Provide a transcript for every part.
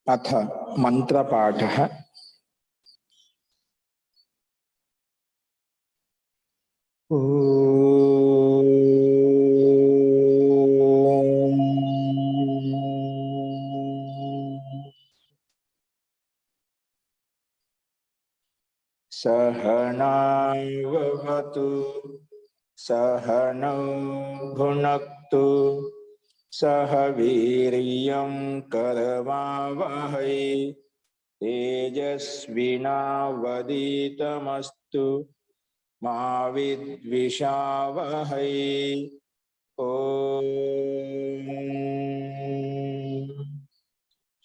अथ मंत्रपाठः। सहनावतु सहनौ भुनक्तु सह वीर्यं करवावहै तेजस्विनावधीतमस्तु मा विद्विषावहै। ओम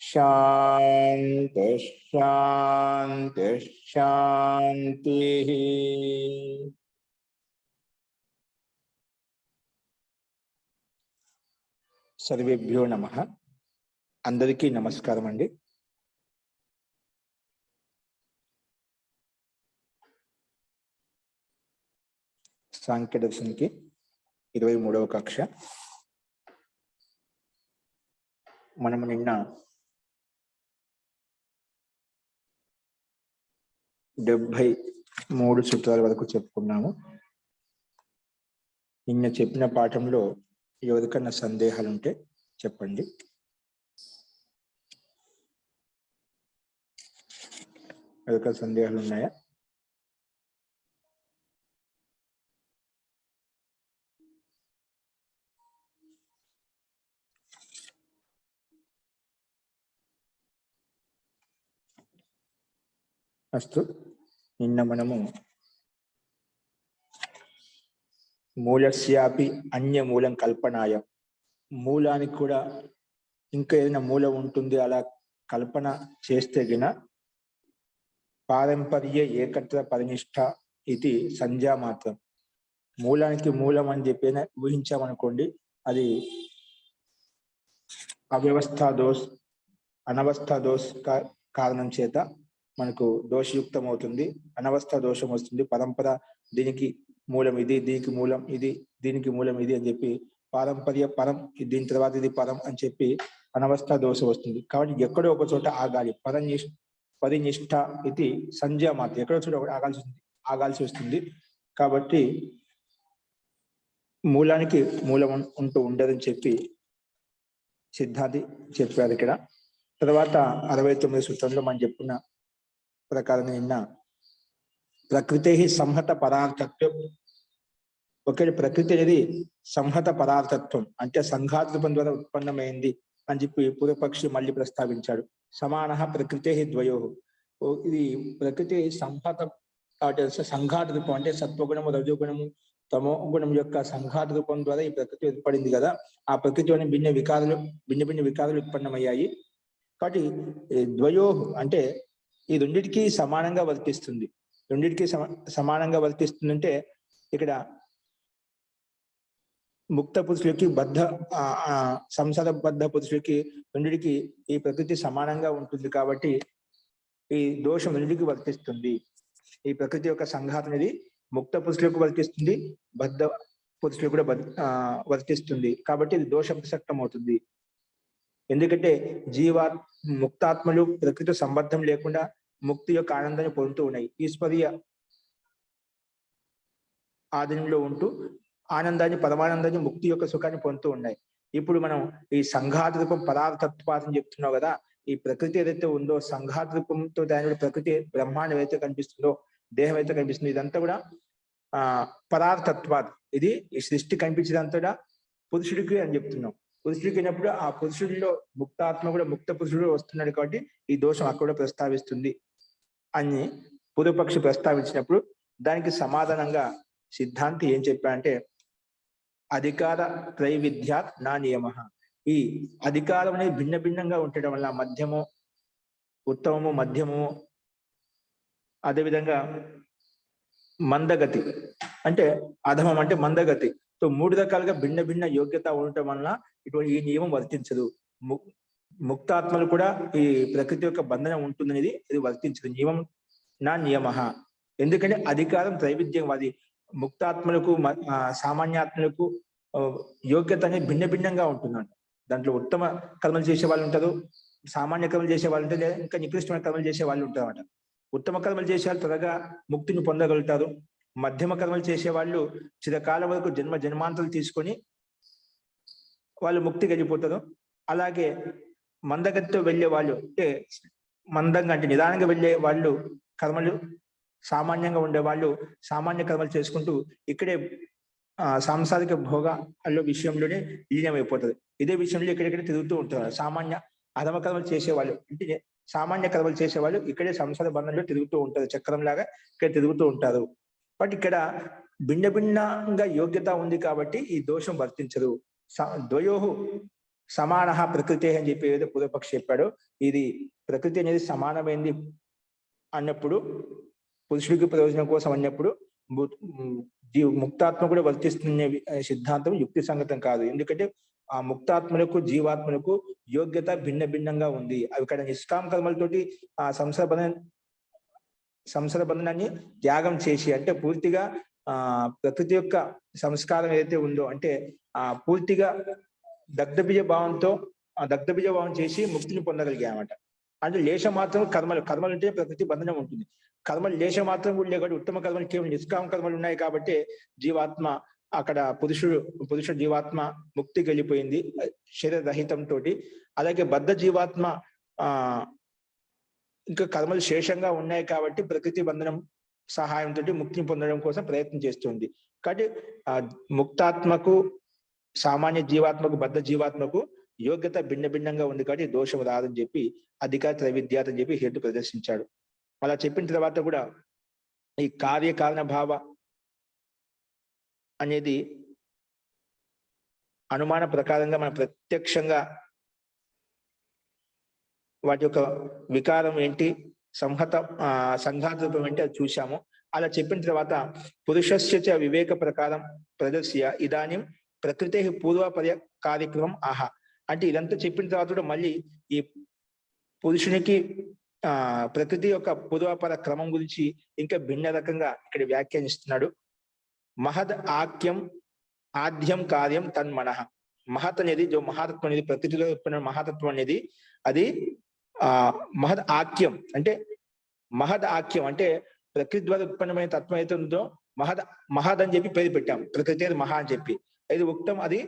शांति शांति शांति। सर्वेभ्यो नमः। अंदरिकी नमस्कारम अंडी। सांख्य दर्शन की 23వ कक्ष మనము నిన్న 73 సూత్రాల వరకు చెప్పుకున్నాము. నిన్న చెప్పిన పాఠంలో ఎవరికన్నా సందేహాలు ఉంటే చెప్పండి. ఎవరికన్నా సందేహాలు ఉన్నాయా? అస్తు. నిన్న మనము మూలస్యాపి అన్య మూలం కల్పనాయ, మూలానికి కూడా ఇంకా ఏదైనా మూలం ఉంటుంది అలా కల్పన చేస్తే గిన పారంపర్య ఏకత్ర పరినిష్ట ఇది సంజ్ఞా మాత్రం. మూలానికి మూలం అని చెప్పి ఊహించామనుకోండి, అది అవ్యవస్థా దోష్ అనవస్థా దోష్ కారణం చేత మనకు దోషయుక్తం అవుతుంది, అనవస్థ దోషం వస్తుంది. పరంపర దీనికి మూలం ఇది, దీనికి మూలం ఇది, దీనికి మూలం ఇది అని చెప్పి పారంపర్య పరం, దీని తర్వాత ఇది పరం అని చెప్పి అనవస్థ దోషం వస్తుంది. కాబట్టి ఎక్కడో ఒక చోట ఆగాలి. పరినిష్ట ఇది సంజ్ఞా మాత్రం, ఎక్కడో చోట ఆగాల్సి వస్తుంది. కాబట్టి మూలానికి మూలం ఉంటూ ఉండదని చెప్పి సిద్ధాంతి చెప్పారు ఇక్కడ. తర్వాత 69 సూత్రంలో మనం చెప్పుకున్న ప్రకారం నిన్న ప్రకృతి సంహత పదార్థత్వం, ఒకటి ప్రకృతి అనేది సంహత పదార్థత్వం అంటే సంఘాత రూపం ద్వారా ఉత్పన్నమైంది అని చెప్పి పూర్వపక్షి మళ్ళీ ప్రస్తావించాడు. సమాన ప్రకృతి ద్వయో, ఇది ప్రకృతి సంహత సంఘాత రూపం అంటే సత్వగుణము రజోగుణము తమో గుణం యొక్క సంఘాత రూపం ద్వారా ఈ ప్రకృతి ఏర్పడింది కదా. ఆ ప్రకృతిలోని భిన్న భిన్న వికారాలు ఉత్పన్నమయ్యాయి. కాబట్టి ద్వయో అంటే ఈ రెండిటికి సమానంగా వర్తిస్తుంది. రెండిటికి సమానంగా వర్తిస్తుందంటే ఇక్కడ ముక్త పురుషులకి సంసారబద్ధ పురుషులకి రెండిటికి ఈ ప్రకృతి సమానంగా ఉంటుంది. కాబట్టి ఈ దోషం రెండిటికి వర్తిస్తుంది. ఈ ప్రకృతి యొక్క సంఘాతం అనేది ముక్త పురుషులకు వర్తిస్తుంది, బద్ధ పురుషులకు కూడా వర్తిస్తుంది. కాబట్టి ఇది దోష ప్రసక్తం అవుతుంది. ఎందుకంటే ముక్తాత్మలు ప్రకృతి సంబద్ధం లేకుండా ముక్తి యొక్క ఆనందాన్ని పొందుతూ ఉన్నాయి. ఈశ్వరీయ ఆధీనంలో ఉంటూ ఆనందాన్ని, పరమానందాన్ని, ముక్తి యొక్క సుఖాన్ని పొందుతూ ఉన్నాయి. ఇప్పుడు మనం ఈ సంఘాత రూపం పదార్థత్వాన్ని చెప్తున్నావు కదా. ఈ ప్రకృతి ఏదైతే ఉందో సంఘాత రూపంతో దాని ప్రకృతి బ్రహ్మాండం ఏదైతే కనిపిస్తుందో, దేహం అయితే కనిపిస్తుందో, ఇదంతా కూడా పదార్థత్వాత్. ఇది ఈ సృష్టి కనిపించేదంతా కూడా పురుషుడికి అని చెప్తున్నాం. పురుషుడికి అయినప్పుడు ఆ పురుషుడిలో ముక్తాత్మ కూడా ముక్త పురుషుడు వస్తున్నాడు. కాబట్టి ఈ దోషం అక్కడ ప్రస్తావిస్తుంది అని పూర్వపక్షి ప్రస్తావించినప్పుడు దానికి సమాధానంగా సిద్ధాంతి ఏం చెప్పారంటే అధికార త్రైవిధ్యాత్ నా నియమ. ఈ అధికారం అనేది భిన్న భిన్నంగా ఉండటం వల్ల మధ్యము, ఉత్తమము, మధ్యము, అదేవిధంగా మందగతి అంటే అధమం అంటే మందగతి. సో 3 రకాలుగా భిన్న భిన్న యోగ్యత ఉండటం వలన ఇటువంటి ఈ నియమం వర్తించదు. ముక్తాత్మలు కూడా ఈ ప్రకృతి యొక్క బంధనం ఉంటుందనేది ఇది వర్తించదు. నియమం నా నియమ. ఎందుకంటే అధికారం త్రైవిధ్యం, అది ముక్తాత్మలకు సామాన్యాత్మలకు యోగ్యత అనేది భిన్న భిన్నంగా ఉంటుందంట. దాంట్లో ఉత్తమ కర్మలు చేసే వాళ్ళు ఉంటారు, సామాన్య కర్మలు చేసే వాళ్ళు ఉంటే, ఇంకా నికృష్టమైన కర్మలు చేసే వాళ్ళు ఉంటారు అన్నమాట. ఉత్తమ కర్మలు చేసే వాళ్ళు త్వరగా ముక్తిని పొందగలుగుతారు. మధ్యమ కర్మలు చేసే వాళ్ళు చిరకాలం వరకు జన్మాంతరాలు తీసుకొని వాళ్ళు ముక్తికి వెళ్ళిపోతారు. అలాగే మందగతితో వెళ్ళే వాళ్ళు అంటే మందంగా అంటే నిదానంగా వెళ్ళే వాళ్ళు కర్మలు సామాన్యంగా ఉండే వాళ్ళు సామాన్య కర్మలు చేసుకుంటూ ఇక్కడే సాంసారిక భోగాల్లో విషయంలోనే లీనమైపోతుంది. ఇదే విషయంలో ఇక్కడిక్కడ తిరుగుతూ ఉంటారు. సామాన్య అధమ కర్మలు చేసేవాళ్ళు అంటే సామాన్య కర్మలు చేసేవాళ్ళు ఇక్కడే సంసార బంధంలో తిరుగుతూ ఉంటారు. చక్రం లాగా ఇక్కడ తిరుగుతూ ఉంటారు. బట్ ఇక్కడ భిన్న భిన్నంగా యోగ్యత ఉంది కాబట్టి ఈ దోషం వర్తించదు. ద్వయోహు సమాన ప్రకృతి అని చెప్పి ఏదో పూర్వపక్షి చెప్పాడు. ఇది ప్రకృతి అనేది సమానమైంది అన్నప్పుడు పురుషుడికి ప్రయోజనం కోసం అన్నప్పుడు ముక్తాత్మ కూడా వర్తిస్తున్న సిద్ధాంతం యుక్తి సంగతం కాదు. ఎందుకంటే ఆ ముక్తాత్మలకు జీవాత్మలకు యోగ్యత భిన్న భిన్నంగా ఉంది. అవి ఇక్కడ నిష్కామ కర్మలతోటి ఆ సంసార బంధనాన్ని త్యాగం చేసి అంటే పూర్తిగా ప్రకృతి యొక్క సంస్కారం ఏదైతే ఉందో అంటే పూర్తిగా దగ్ధబీజ భావం చేసి ముక్తిని పొందగలిగామట. అంటే లేశ మాత్రం కర్మలు అంటే ప్రకృతి బంధనం ఉంటుంది. కర్మలు లేశ మాత్రం కూడా లేకపోతే ఉత్తమ కర్మలు కేవలం నిష్కామ కర్మలు ఉన్నాయి కాబట్టి జీవాత్మ అక్కడ పురుషుడు జీవాత్మ ముక్తికి వెళ్ళిపోయింది శరీరరహితంతో. అలాగే బద్ధ జీవాత్మ ఇంకా కర్మలు శేషంగా ఉన్నాయి కాబట్టి ప్రకృతి బంధనం సహాయంతో ముక్తిని పొందడం కోసం ప్రయత్నం చేస్తుంది. కాబట్టి ముక్తాత్మకు సామాన్య జీవాత్మకు బద్ధ జీవాత్మకు యోగ్యత భిన్న భిన్నంగా ఉంది కాబట్టి దోషం రాదని చెప్పి అధికార త్రైవిధ్యాత అని చెప్పి హేతు ప్రదర్శించాడు. అలా చెప్పిన తర్వాత కూడా ఈ కార్యకారణ భావ అనేది అనుమాన ప్రకారంగా మనం ప్రత్యక్షంగా వాటి యొక్క వికారం ఏంటి సంఘాత రూపం ఏంటి అది చూశాము. అలా చెప్పిన తర్వాత పురుషస్య వివేక ప్రకారం ప్రదర్శ్య ఇదానిం ప్రకృతి పూర్వపర్య కార్యక్రమం ఆహా అంటే ఇదంతా చెప్పిన తర్వాత కూడా మళ్ళీ ఈ పురుషునికి ప్రకృతి యొక్క పూర్వపర క్రమం గురించి ఇంకా భిన్న రకంగా ఇక్కడ వ్యాఖ్యానిస్తున్నాడు. మహద్ ఆద్యం కార్యం తన్మనః. మహత్ అనేది మహాతత్వం అనేది ప్రకృతిలో ఉత్పన్న మహాతత్వం అనేది అది మహద్ ఆక్యం అంటే ప్రకృతి ద్వారా ఉత్పన్నమైన తత్వం అయితే ఉందో మహద్ అని చెప్పి పేరు పెట్టాం. ప్రకృతి అది మహా అని చెప్పి ఇది ఉక్తం. అది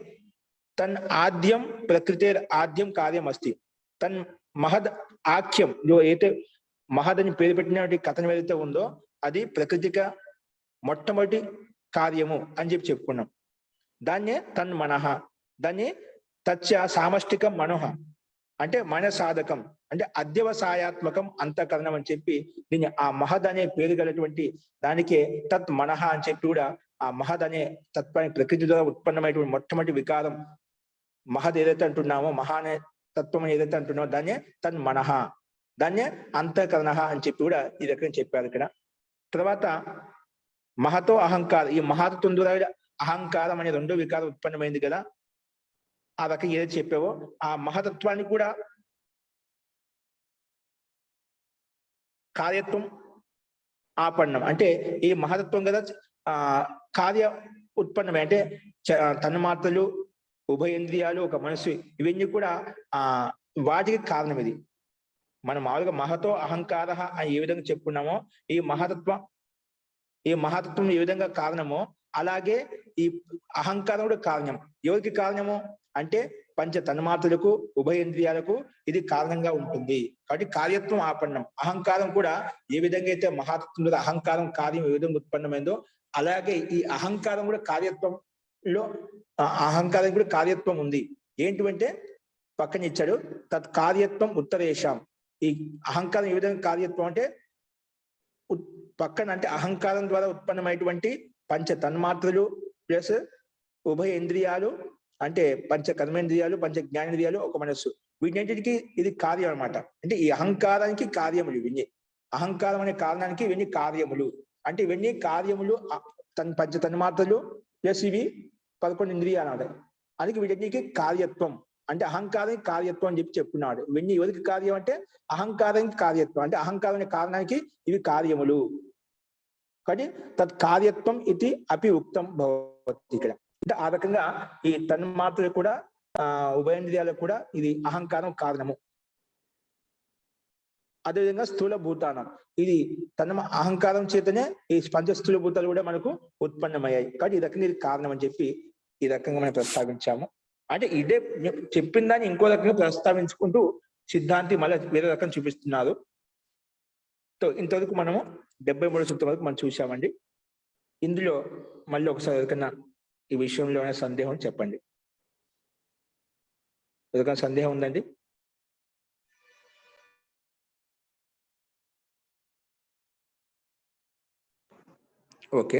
తన్ ఆద్యం ప్రకృతి ఆద్యం కార్యం అస్తి. తన్ మహద్ ఆఖ్యం అయితే మహద్ అని పేరు పెట్టినటువంటి కథనం ఏదైతే ఉందో అది ప్రకృతిక మొట్టమొదటి కార్యము అని చెప్పి చెప్పుకున్నాం. దాన్నే తన్ మనః, దాన్ని తచ్చ సామష్టికం మనోహ అంటే మన సాధకం అంటే అధ్యవసాయాత్మకం అంతఃకరణం అని చెప్పి దీన్ని ఆ మహద్ అనే పేరు గలటువంటి దానికే తత్ మనః అని చెప్పి కూడా ఆ మహద్ అనే తత్వాన్ని ప్రకృతి ద్వారా ఉత్పన్నమైనటువంటి మొట్టమొదటి వికారం మహద్ ఏదైతే అంటున్నామో మహా అనే తత్వం ఏదైతే అంటున్నామో దాన్నే తన్ మనః, దాన్నే అంతఃకరణ అని చెప్పి కూడా ఈ రకంగా చెప్పారు ఇక్కడ. తర్వాత మహతో అహంకారం, ఈ మహత్వం ద్వారా అహంకారం అనే రెండో వికారం ఉత్పన్నమైంది కదా. ఆ రకంగా ఏదైతే చెప్పావో ఆ మహతత్వాన్ని కూడా కార్యత్వం ఆపన్నం అంటే ఈ మహతత్వం కదా కార్య ఉత్పన్నమే అంటే తన్మాత్రలు ఉభయేంద్రియాలు ఒక మనసు ఇవన్నీ కూడా వాటికి కారణం. ఇది మనం మామూలుగా మహతో అహంకార అని ఏ విధంగా చెప్పుకున్నామో ఈ మహతత్వం ఏ విధంగా కారణమో అలాగే ఈ అహంకారం కూడా కారణం. ఎవరికి కారణము అంటే పంచ తన్మాత్రలకు ఉభయేంద్రియాలకు ఇది కారణంగా ఉంటుంది. కాబట్టి కార్యత్వం ఆపన్నం. అహంకారం కూడా ఏ విధంగా అయితే మహాతత్వం మీద అహంకారం కార్యం ఏ విధంగా ఉత్పన్నమైందో అలాగే ఈ అహంకారం కూడా కార్యత్వంలో అహంకారం కూడా కార్యత్వం ఉంది. ఏంటివంటే పక్కన ఇచ్చాడు తత్ కార్యత్వం ఉత్తరేషాం. ఈ అహంకారం ఏ విధంగా కార్యత్వం అంటే పక్కన అంటే అహంకారం ద్వారా ఉత్పన్నమైనటువంటి పంచ తన్మాత్రలు ప్లస్ ఉభయ ఇంద్రియాలు అంటే పంచ కర్మేంద్రియాలు పంచ జ్ఞానేంద్రియాలు ఒక మనస్సు వీటిన్నింటికి ఇది కార్యం అనమాట. అంటే ఈ అహంకారానికి కార్యములు ఇవన్నీ, అహంకారం అనే కారణానికి ఇవన్నీ కార్యములు. అంటే ఇవన్నీ కార్యములు పంచ తన్మాత్రలు ప్లస్ ఇవి 11 ఇంద్రియాలు అన్నమాట. అందుకే వీటన్నిటికి కార్యత్వం అంటే అహంకారానికి కార్యత్వం అని చెప్పి చెప్పుకున్నాడు. ఇవన్నీ ఎవరికి కార్యం అంటే అహంకారానికి కార్యత్వం అంటే అహంకారం అనే కారణానికి ఇవి కార్యములు. కాబట్టి తత్ కార్యత్వం ఇది అపి ఉక్తం భవతి. ఇక్కడ అంటే ఆ రకంగా ఈ తన్మాత్రలు కూడా ఉభయేంద్రియాలకు కూడా ఇది అహంకారం కారణము. అదేవిధంగా స్థూల భూతానం, ఇది తన అహంకారం చేతనే ఈ పంచస్థూల భూతాలు కూడా మనకు ఉత్పన్నమయ్యాయి. కాబట్టి ఈ రకంగా ఇది కారణం అని చెప్పి ఈ రకంగా మనం ప్రస్తావించాము. అంటే ఇదే చెప్పిన దాన్ని ఇంకో రకంగా ప్రస్తావించుకుంటూ సిద్ధాంతి మళ్ళీ వేరే రకం చూపిస్తున్నారు. ఇంతవరకు మనము 73 సూత్రం వరకు మనం చూసామండి. ఇందులో మళ్ళీ ఒకసారి ఎవరికైనా ఈ విషయంలో ఏమైనా సందేహం చెప్పండి. ఎవరికైనా సందేహం ఉందండి? ఓకే,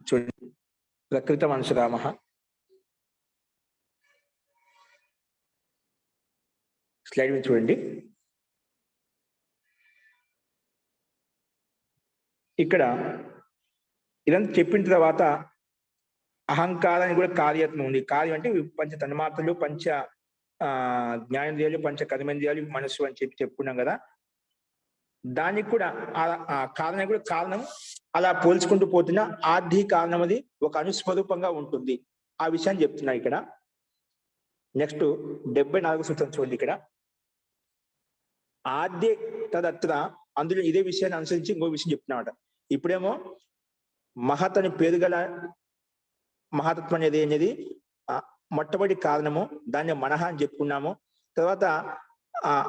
చూడండి. ప్రకృత మనసురామ స్లైడ్ మీద చూడండి. ఇక్కడ ఇదంతా చెప్పిన తర్వాత అహంకారానికి కూడా కార్యత్వం ఉంది. కార్యం అంటే పంచ తన్మాత్రలు, పంచ జ్ఞానేంద్రియాలు, పంచ కర్మేంద్రియాలు, మనస్సు అని చెప్పుకున్నాం కదా. దానికి కూడా ఆ కారణానికి కూడా కారణం అలా పోల్చుకుంటూ పోతున్నా ఆది కారణం అది ఒక అనుస్వరూపంగా ఉంటుంది. ఆ విషయాన్ని చెప్తున్నా ఇక్కడ. నెక్స్ట్ 74 సూత్రం చూడండి. ఇక్కడ ఆద్య తదత్ర, అందులో ఇదే విషయాన్ని అనుసరించి ఇంకో విషయం చెప్తున్నామాట. ఇప్పుడేమో మహత్ అని పేరు గల మహతత్వం అనేది మొట్టమొదటి కారణము, దాన్ని మనహ అని చెప్పుకున్నాము. తర్వాత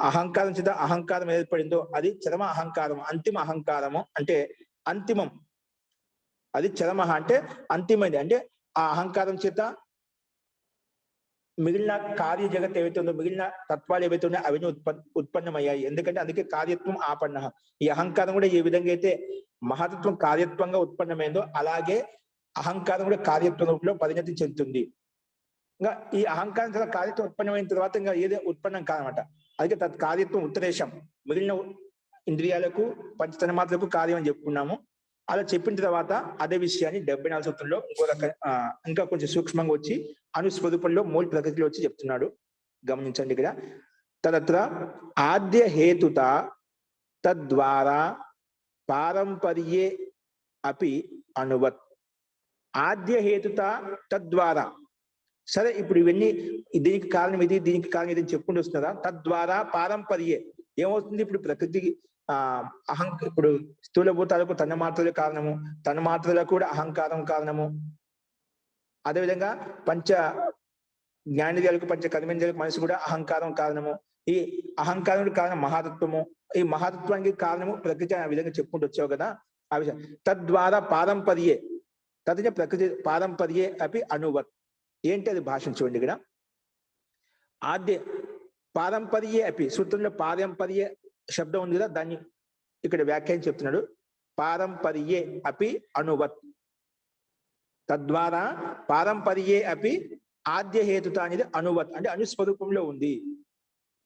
అహంకారం చేత అహంకారం ఏర్పడిందో అది చరమ అహంకారం, అంతిమ అహంకారము. అంటే అంతిమం, అది చరమ అంటే అంతిమైంది. అంటే ఆ అహంకారం చేత మిగిలిన కార్య జగత్ ఏవైతే ఉందో, మిగిలిన తత్వాలు ఏవైతే ఉన్నాయో అవన్నీ ఉత్పన్నమయ్యాయి. ఎందుకంటే అందుకే కార్యత్వం ఆపన్న. ఈ అహంకారం కూడా ఏ విధంగా అయితే మహతత్వం కార్యత్వంగా ఉత్పన్నమైందో అలాగే అహంకారం కూడా కార్యత్వ రూపంలో పరిణతి చెందుతుంది. ఇంకా ఈ అహంకారం తర్వాత కార్యత్వం ఉత్పన్నమైన తర్వాత ఇంకా ఏదో ఉత్పన్నం కాదనమాట. అందుకే తత్ కార్యత్వం ఉత్తరేషం, మిగిలిన ఇంద్రియాలకు పంచతన్మాత్రలకు కార్యం అని చెప్పుకున్నాము. అలా చెప్పిన తర్వాత అదే విషయాన్ని 74 సూత్రంలో ఇంకో ఇంకా కొంచెం సూక్ష్మంగా వచ్చి అనుస్వరూపంలో మూల ప్రకృతిలో వచ్చి చెప్తున్నాడు. గమనించండి ఇక్కడ. తదత్ర ఆద్య హేతుత తద్వారా పారంపర్యే అపి అనువత్. ఆద్య హేతుత తద్వారా, సరే ఇప్పుడు ఇవన్నీ దీనికి కారణం ఇది, దీనికి కారణం ఇది అని చెప్పుకుంటూ వస్తున్నారా. తద్వారా పారంపర్యే ఏమవుతుంది, ఇప్పుడు ప్రకృతికి ఇప్పుడు స్థూలభూతాలకు తన్మాత్రలే కారణము, తన్మాత్రలకు కూడా అహంకారం కారణము. అదేవిధంగా పంచ జ్ఞానేంద్రియాలకు, పంచ కర్మేంద్రియాలకు మనసు కూడా అహంకారం కారణము. ఈ అహంకారం కారణం మహాతత్వము, ఈ మహాతత్వానికి కారణము ప్రకృతి. ఆ విధంగా చెప్పుకుంటూ వచ్చావు కదా ఆ విషయం. తద్వారా పారంపర్యే, తదిన ప్రకృతి పారంపర్యే అపి అనువత్. ఏంటి అది భాషను చూడండి. ఇక్కడ ఆద్య పారంపర్యే అపి, సూత్రంలో పారంపర్య శబ్దం ఉంది కదా, దాన్ని ఇక్కడ వ్యాఖ్యానం చెప్తున్నాడు. పారంపర్యే అపి అనువత్. తద్వారా పారంపర్యే అపి ఆద్య హేతుత అనేది అనువత్ అంటే అనుస్వరూపంలో ఉంది.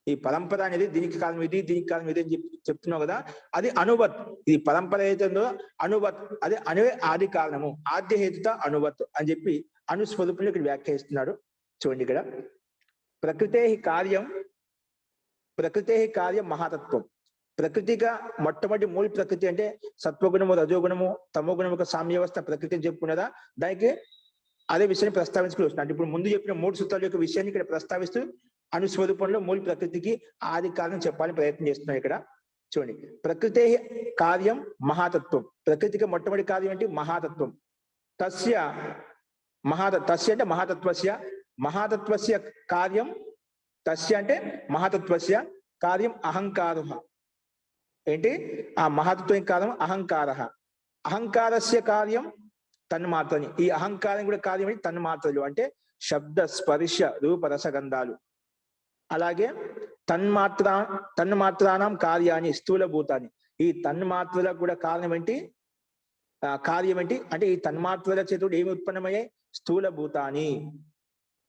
ఈ పరంపర అనేది దీనికి కారణం ఇది, దీనికి కారణం ఇది అని చెప్తున్నావు కదా, అది అనువత్. ఇది పరంపర ఏదైతుందో అనువత్, అది అనువే ఆది కారణము, ఆద్య హేతుత అనువత్ అని చెప్పి అనుస్వరూపంలో ఇక్కడ వ్యాఖ్యానిస్తున్నాడు. చూడండి ఇక్కడ. ప్రకృతే కార్యం మహాతత్వం. ప్రకృతిగా మొట్టమొదటి మూల ప్రకృతి అంటే సత్వగుణము, రజోగుణము, తమోగుణము యొక్క సామ్యవస్థ ప్రకృతి అని చెప్పుకున్నదా. దానికి అదే విషయాన్ని ప్రస్తావించుకుని వస్తున్నాడు. ఇప్పుడు ముందు చెప్పిన 3 సూత్రాల యొక్క విషయాన్ని ఇక్కడ ప్రస్తావిస్తూ అనుస్వరూపంలో మూల ప్రకృతికి ఆది కారణం చెప్పాలని ప్రయత్నం చేస్తున్నాడు ఇక్కడ. చూడండి. ప్రకృతే కార్యం మహాతత్వం. ప్రకృతికి మొట్టమొదటి కార్యం ఏంటి? మహాతత్వం. తస్య అంటే మహాతత్వస్య కార్యం, తస్య అంటే మహాతత్వస్య కార్యం అహంకార. ఏంటి? ఆ మహాతత్వం కారణం అహంకార. అహంకారస్య కార్యం తన్మాత్రని. ఈ అహంకారం కూడా కార్యం ఏంటి? తన్మాత్రలు అంటే శబ్ద, స్పర్శ, రూప, రసగంధాలు. అలాగే తన్మాత్రానం కార్యాన్ని స్థూలభూతాన్ని. ఈ తన్మాత్రలకు కూడా కారణం ఏంటి? కార్యం ఏంటి అంటే ఈ తన్మాత్రల చేతుడు ఏమి ఉత్పన్నమయ్యాయి? స్థూలభూతాన్ని.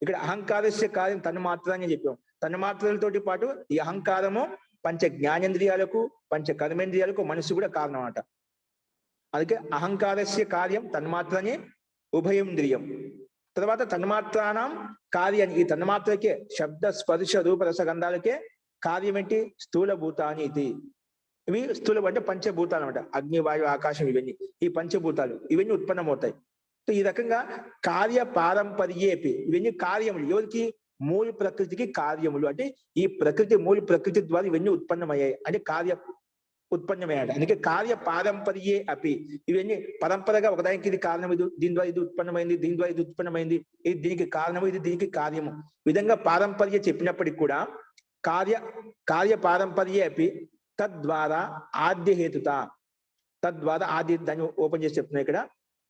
ఇక్కడ అహంకారస్య కార్యం తన్మాత్ర అని చెప్పాం. తన్మాత్రలతోటి పాటు ఈ అహంకారము పంచ జ్ఞానేంద్రియాలకు, పంచ కర్మేంద్రియాలకు, మనసు కూడా కారణం అన్నమాట. అందుకే అహంకారస్య కార్యం తన్మాత్రని ఉభయేంద్రియం. తర్వాత తన్మాత్రానం కార్యాన్ని, ఈ తన్మాత్రకే శబ్ద, స్పర్శ, రూప, రసగంధాలకే కార్యం ఏంటి? స్థూలభూతాన్ని. ఇవి స్థూలం అంటే పంచభూతాలు అనమాట. అగ్ని, వాయు, ఆకాశం, ఇవన్నీ ఈ పంచభూతాలు ఇవన్నీ ఉత్పన్నమవుతాయి. ఈ రకంగా కార్య పారంపర్యేపి, ఇవన్నీ కార్యములు. ఎవరికి? మూల ప్రకృతికి కార్యములు. అంటే ఈ ప్రకృతి, మూల ప్రకృతి ద్వారా ఇవన్నీ ఉత్పన్నమయ్యాయి. అంటే ఉత్పన్నమయ్యాడు. అందుకే కార్య పారంపర్యే అపి, ఇవన్నీ పరంపరగా ఒకదానికి ఇది కారణం, ఇది దీని ద్వారా ఇది ఉత్పన్నమైంది, దీని ద్వారా ఇది ఉత్పన్నమైంది, ఇది దీనికి కారణము, ఇది దీనికి కార్యము, విధంగా పారంపర్య చెప్పినప్పటికి కూడా కార్య పారంపర్యే అపి తద్వారా ఆద్యహేతుత, తద్వారా ఆది, దాన్ని ఓపెన్ చేసి చెప్తున్నా ఇక్కడ,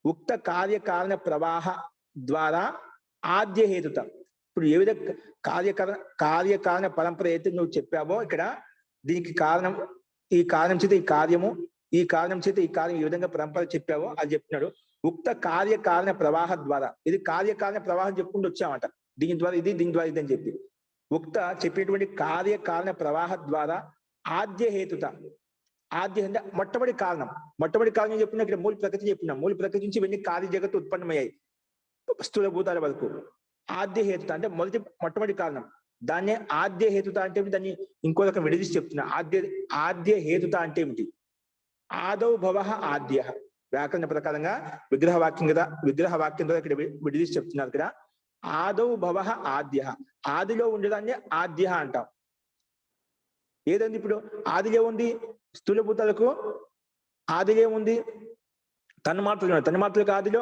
ఉక్త కార్యకారణ ప్రవాహ ద్వారా ఆద్యహేతుత. ఇప్పుడు ఏ విధంగా కార్యకారణ పరంపర అయితే నువ్వు చెప్పావో ఇక్కడ, దీనికి కారణం, ఈ కారణం చేత ఈ కార్యము, ఈ కారణం చేత ఈ కార్యం, ఈ విధంగా పరంపర చెప్పావో అది చెప్తున్నాడు. ఉక్త కార్యకారణ ప్రవాహ ద్వారా, ఇది కార్యకారణ ప్రవాహం చెప్పుకుంటూ వచ్చామట, దీని ద్వారా ఇది, దీని ద్వారా ఇది అని చెప్పి, ఉక్త చెప్పినటువంటి కార్యకారణ ప్రవాహ ద్వారా ఆద్యహేతుత, ఆద్య అంటే మొట్టమొదటి కారణం, మొట్టమొదటి కారణం చెప్పిన ఇక్కడ మూల ప్రకృతి చెప్పినాం, మూల ప్రకృతి నుంచి ఇవన్నీ కార్య జగత్తు ఉత్పన్నమయ్యాయి స్థూల భూతాల వరకు. ఆద్యహేతుత అంటే మొట్టమొదటి కారణం, దాన్నే ఆద్యహేతుత అంటే దాన్ని ఇంకో రకం విడదీసి చెప్తున్నా. ఆద్యహేతుత అంటే ఏమిటి? ఆదౌ భవ ఆద్య, వ్యాకరణ ప్రకారంగా విగ్రహవాక్యం ద్వారా ఇక్కడ విడదీసి చెప్తున్నారు. ఇక్కడ ఆదౌ భవ ఆద్య, ఆదిలో ఉండేదాన్ని ఆద్య అంటాం. ఏదండి ఇప్పుడు ఆదిలో ఉంది? స్థూల భూతాలకు ఆదిలో ఉంది తన్మాత్రలకు ఆదిలో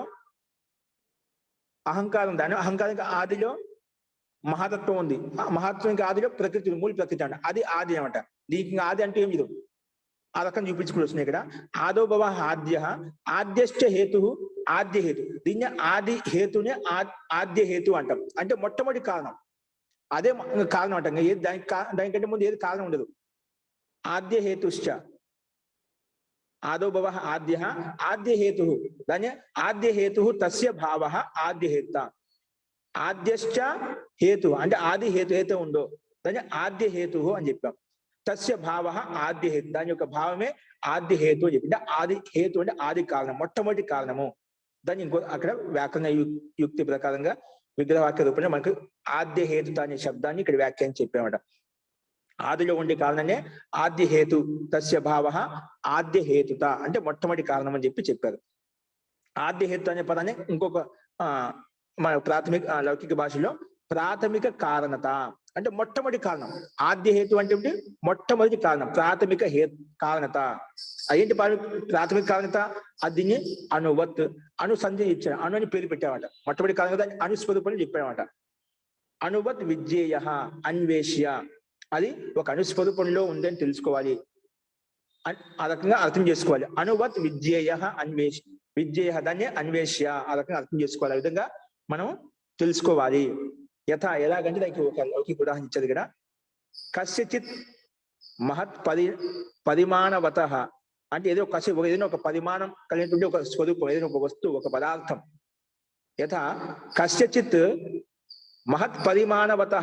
అహంకారం, దాని అహంకారానికి ఆదిలో మహాతత్వం ఉంది, ఆ మహాత్వానికి ఆదిలో ప్రకృతి, మూల ప్రకృతి అంట, అది ఆది అనమాట. దీనికి ఆది అంటే ఏం లేదు, ఆ రకం చూపించుకుని వస్తున్నాయి ఇక్కడ. ఆదో భవ ఆద్య, ఆద్యశ్చ హేతు ఆద్య హేతు, దీన్ని ఆది హేతునే ఆద్య హేతు అంటాం. అంటే మొట్టమొదటి కారణం, అదే కారణం అంటాం. ఏది దానికంటే ముందు ఏది కారణం ఉండదు. ఆద్య హేతుశ్చ, ఆదో భవ ఆద్య ఆద్య హేతు, దాన్ని ఆద్య హేతు తస్య భావ ఆద్య హేత. ఆద్యశ్చ హేతు అంటే ఆది హేతు అయితే ఉందో దాన్ని ఆద్య హేతు అని చెప్పాం. తస్య భావ ఆద్య హేతు, దాని యొక్క భావమే ఆద్య హేతు అని చెప్పి, అంటే ఆది హేతు అంటే ఆది కారణం, మొట్టమొదటి కారణము. దాన్ని ఇంకో అక్కడ వ్యాకరణ యుక్తి ప్రకారంగా విగ్రహవాక్య రూపంలో మనకు ఆద్య హేతుత అనే శబ్దాన్ని ఇక్కడ వ్యాఖ్యానం చెప్పామట. ఆదిలో ఉండే కారణమే ఆద్య హేతు, తస్య భావ ఆద్య హేతుత అంటే మొట్టమొదటి కారణం అని చెప్పారు. ఆద్య హేతు అనే పదాన్ని ఇంకొక మన ప్రాథమిక లౌకిక భాషలో ప్రాథమిక కారణత అంటే మొట్టమొదటి కారణం. ఆద్య హేతు అంటే మొట్టమొదటి కారణం, ప్రాథమిక కారణత. ఏంటి ప్రాథమిక కారణత? అదిని అనువత్, అనుసంధి ఇచ్చాడు, అను అని పేరు పెట్టామట. మొట్టమొదటి కారణత అనుస్వరూపం చెప్పామట. అనువత్ విజ్ఞేయ అన్వేష్య, అది ఒక అనుస్వరూపంలో ఉందని తెలుసుకోవాలి, ఆ రకంగా అర్థం చేసుకోవాలి. అనువత్ విజ్ఞేయ అన్వేష్, విజ్ఞేయ దాన్ని అన్వేష్య, ఆ రకంగా అర్థం చేసుకోవాలి. ఆ విధంగా మనం తెలుసుకోవాలి. ఎలాగంటే దానికి ఒక లౌకిక ఉదాహరణ ఇచ్చేది ఇక్కడ. కస్యచిత్ మహత్ పరిమాణవత అంటే ఏదైనా ఒక పరిమాణం కలిగినటువంటి ఒక స్వరూపం, ఏదైనా ఒక వస్తువు, ఒక పదార్థం. కస్యచిత్ మహత్ పరిమాణవత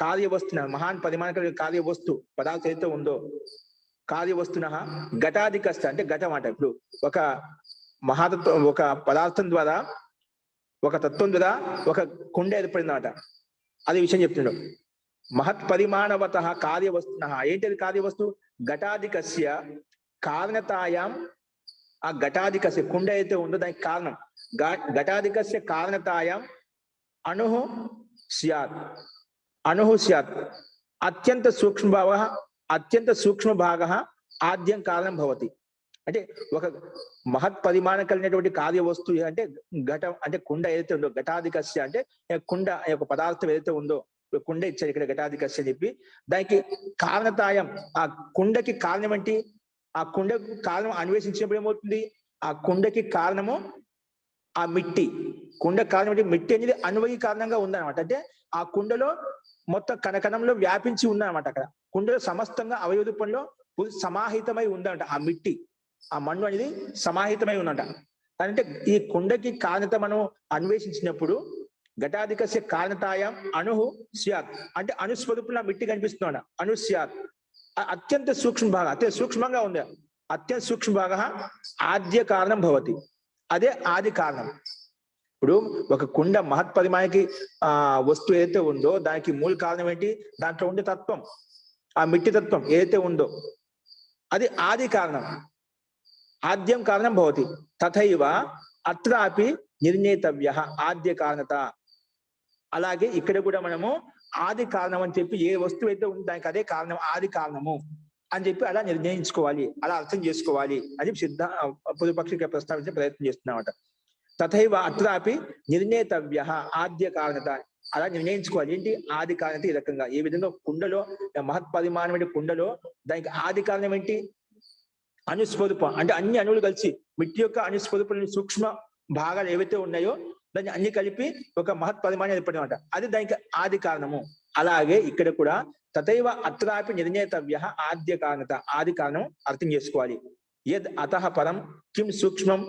కార్యవస్తున, మహాన్ పరిమాణ కలిగిన కార్యవస్తు పదార్థం ఏదైతే ఉందో, కార్యవస్తున ఘటాధికస్త అంటే ఘటం అంట. ఇప్పుడు ఒక మహాతత్వం, ఒక పదార్థం ద్వారా, ఒక తత్వం ద్వారా ఒక కుండ ఏర్పడిందన్నమాట. అది విషయం చెప్తున్నాడు. మహత్ పరిమాణవత కార్యవస్తున, ఏంటది కార్యవస్తు? ఘటాధికస్య కారణతాయాం, ఆ ఘటాధికస్య కుండ అయితే ఉందో దానికి కారణం, ఘటాధికస్య కారణతాయాం అణుః స్యాత్, అణుః స్యాత్ అత్యంత సూక్ష్మ భాగ ఆద్యం కారణం భవతి. అంటే ఒక మహత్ పరిమాణం కలిగినటువంటి కార్య వస్తువు అంటే ఘటం, అంటే కుండ ఏదైతే ఉందో, ఘటాధికస్య అంటే కుండ యొక్క పదార్థం ఏదైతే ఉందో, కుండ ఇచ్చాడు ఇక్కడ ఘటాధికస్య చెప్పి, దానికి కారణతాయం, ఆ కుండకి కారణం ఏంటి? ఆ కుండకు కారణం అన్వేషించినప్పుడు ఏమవుతుంది? ఆ కుండకి కారణము ఆ మిట్టి, కుండ కారణం ఏంటి? మిట్టి అనేది అన్వయి కారణంగా ఉందన్నమాట. అంటే ఆ కుండలో మొత్తం కణకణంలో వ్యాపించి ఉందన్నమాట. అక్కడ కుండలో సమస్తంగా అవయవ రూపంలో సమాహితమై ఉందంట. ఆ మిట్టి, ఆ మన్ను అనేది సమాహితమై ఉందంట. అంటే ఈ కుండకి కారణత మనం అన్వేషించినప్పుడు ఘటాధికస్య కారణతాయం అణుః స్యాత్ అంటే అణుస్వరూపంలో మిట్టి కనిపిస్తున్నాడు. అణు స్యాత్ అత్యంత సూక్ష్మ భాగ, అత్యంత సూక్ష్మంగా ఉంది. అత్యంత సూక్ష్మ భాగ ఆద్య కారణం భవతి, అదే ఆది కారణం. ఇప్పుడు ఒక కుండ మహత్ పరిమాణకి వస్తువు ఏదైతే ఉందో దానికి మూల కారణం ఏంటి? దాంట్లో ఉండే తత్వం, ఆ మిట్టి తత్వం ఏదైతే ఉందో అది ఆది కారణం, ఆద్యం కారణం భవతి. తథైవ అత్రాపి నిర్ణేతవ్య ఆద్య కారణత. అలాగే ఇక్కడ కూడా మనము ఆది కారణం అని చెప్పి, ఏ వస్తువు అయితే ఉంది దానికి అదే కారణం, ఆది కారణము. అని చెప్పి అలా నిర్ణయించుకోవాలి, అలా అర్థం చేసుకోవాలి అని చెప్పి పూర్వపక్షిగా ప్రస్తావించే ప్రయత్నం చేస్తున్నామట. తథైవ అత్రాపి నిర్ణేతవ్య ఆద్య కారణత, అలా నిర్ణయించుకోవాలి. ఏంటి ఆది కారణత? ఈ రకంగా ఏ విధంగా కుండలో మహత్పరిమాణమైన కుండలో దానికి ఆది కారణం ఏంటి? అనుస్వరూపం. అంటే అన్ని అణువులు కలిసి మిట్టి యొక్క అనుస్వరూపం సూక్ష్మ భాగాలు ఏవైతే ఉన్నాయో దాన్ని అన్ని కలిపి ఒక మహత్పరిమాణం ఏర్పడినమాట, అది దానికి ఆది కారణము. అలాగే ఇక్కడ కూడా తథైవ అత్రాపి నిర్ణేతవ్య ఆద్య కారణత, ఆది కారణం అర్థం చేసుకోవాలి. యద్ అతః పరం కిం సూక్ష్మం,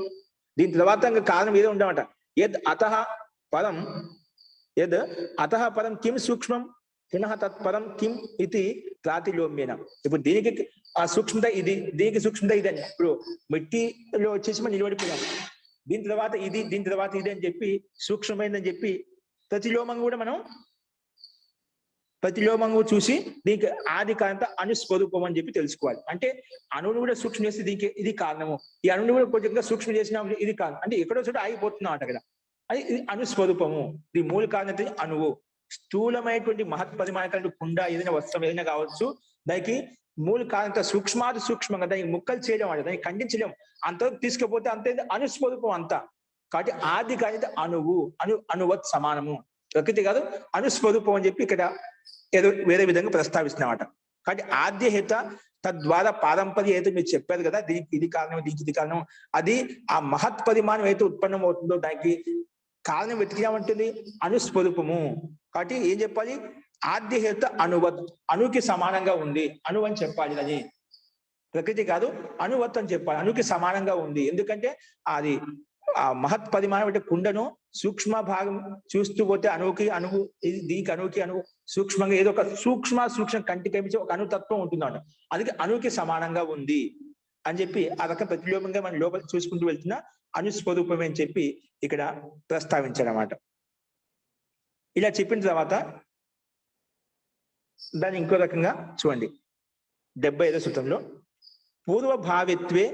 దీని తర్వాత ఇంకా కారణం ఏదో ఉండమాట. యద్ అతః పరం, యద్ అతః పరం కిం సూక్ష్మం పునః తత్పరం కిం ఇది ప్రాతిలోమ్యేన. ఇప్పుడు దీనికి ఆ సూక్ష్మత ఇది, దీనికి సూక్ష్మత ఇది అని. ఇప్పుడు మిట్టిలో వచ్చేసి మనం నిలబడిపోయాం, దీని తర్వాత ఇది, దీని తర్వాత ఇది అని చెప్పి సూక్ష్మమైందని చెప్పి ప్రతిలోమంగా కూడా మనం ప్రతిలోమంగా చూసి దీనికి ఆది కారణత అనుస్వరూపం అని చెప్పి తెలుసుకోవాలి. అంటే అణువును కూడా సూక్ష్మ చేసి దీనికి ఇది కారణము, ఈ అణువును కూడా కొంచెంగా సూక్ష్మ చేసిన ఇది కారణం, అంటే ఎక్కడో చోట ఆగిపోతున్నాం అట కదా, అది ఇది అనుస్వరూపము. ఇది మూల కారణత అణువు. స్థూలమైనటువంటి మహత్పరిమాణ కుండ ఏదైనా వస్త్రం ఏదైనా కావచ్చు, దానికి మూల కారణత సూక్ష్మాది సూక్ష్మంగా దానికి ముక్కలు చేయడం అంటే దాన్ని ఖండించలేం, అంతవరకు తీసుకుపోతే అంతే అనుస్వరూపం అంతా. కాబట్టి ఆది కారణత అణువు, అణువత్ సమానము, ప్రకృతి కాదు అనుస్వరూపం అని చెప్పి ఇక్కడ ఏదో వేరే విధంగా ప్రస్తావిస్తున్నామట. కాబట్టి ఆద్యహేత తద్వారా పారంపర్య ఏదో మీరు చెప్పారు కదా, దీనికి ఇది కారణం, దీనికి ఇది కారణం, అది ఆ మహత్ పరిమాణం అయితే ఉత్పన్నం అవుతుందో దానికి కారణం వెతికినామంటుంది అనుస్వరూపము. కాబట్టి ఏం చెప్పాలి? ఆద్యహేత అణువత్, అణుకి సమానంగా ఉంది, అణు అని చెప్పాలి. అది ప్రకృతి కాదు, అణువత్ అని చెప్పాలి, అణుకి సమానంగా ఉంది. ఎందుకంటే అది ఆ మహత్ పరిమాణం అంటే కుండను సూక్ష్మ భాగం చూస్తూ పోతే అణువుకి అణువు, దీనికి అణువుకి అణువు సూక్ష్మంగా ఏదో ఒక సూక్ష్మ కంటికి కనిపించే ఒక అణుతత్వం ఉంటుందన్నమాట, అది అణువుకి సమానంగా ఉంది అని చెప్పి ఆ రకం ప్రతిలోమంగా మనం లోపల చూసుకుంటూ వెళ్తున్న అనుస్వరూపమే అని చెప్పి ఇక్కడ ప్రస్తావించారన్నమాట. ఇలా చెప్పిన తర్వాత దాన్ని ఇంకో రకంగా చూడండి. 75వ సూత్రంలో పూర్వభావిత్వే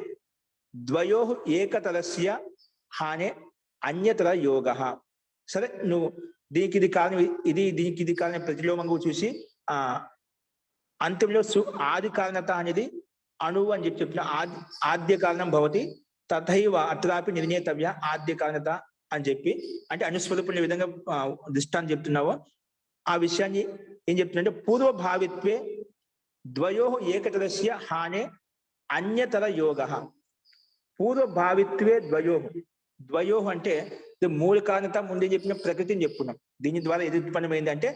ద్వయో ఏకతరస్య హానే అన్యతర యోగ. సరే, నువ్వు దీనికి ఇది కారణం, ఇది దీనికి ఇది కారణం ప్రతిలోమంగా చూసి అంత్యంలో ఆది కారణత అనేది అణువు అని చెప్పి చెప్పిన ఆద్య కారణం భవతి తథైవ అత్రాపి నిర్ణేతవ్య ఆద్య కారణత అని చెప్పి, అంటే అనుస్వరూపం విధంగా దృష్టాన్ని చెప్తున్నావో ఆ విషయాన్ని ఏం చెప్తుందంటే పూర్వభావిత్వే ద్వయో ఏకతరస్య హానే అన్యతర యోగ. పూర్వభావిత్వే ద్వయో అంటే మూల కారణత ముందే చెప్పిన ప్రకృతిని చెప్పుకున్నాం. దీని ద్వారా ఏది ఉత్పన్నమైంది అంటే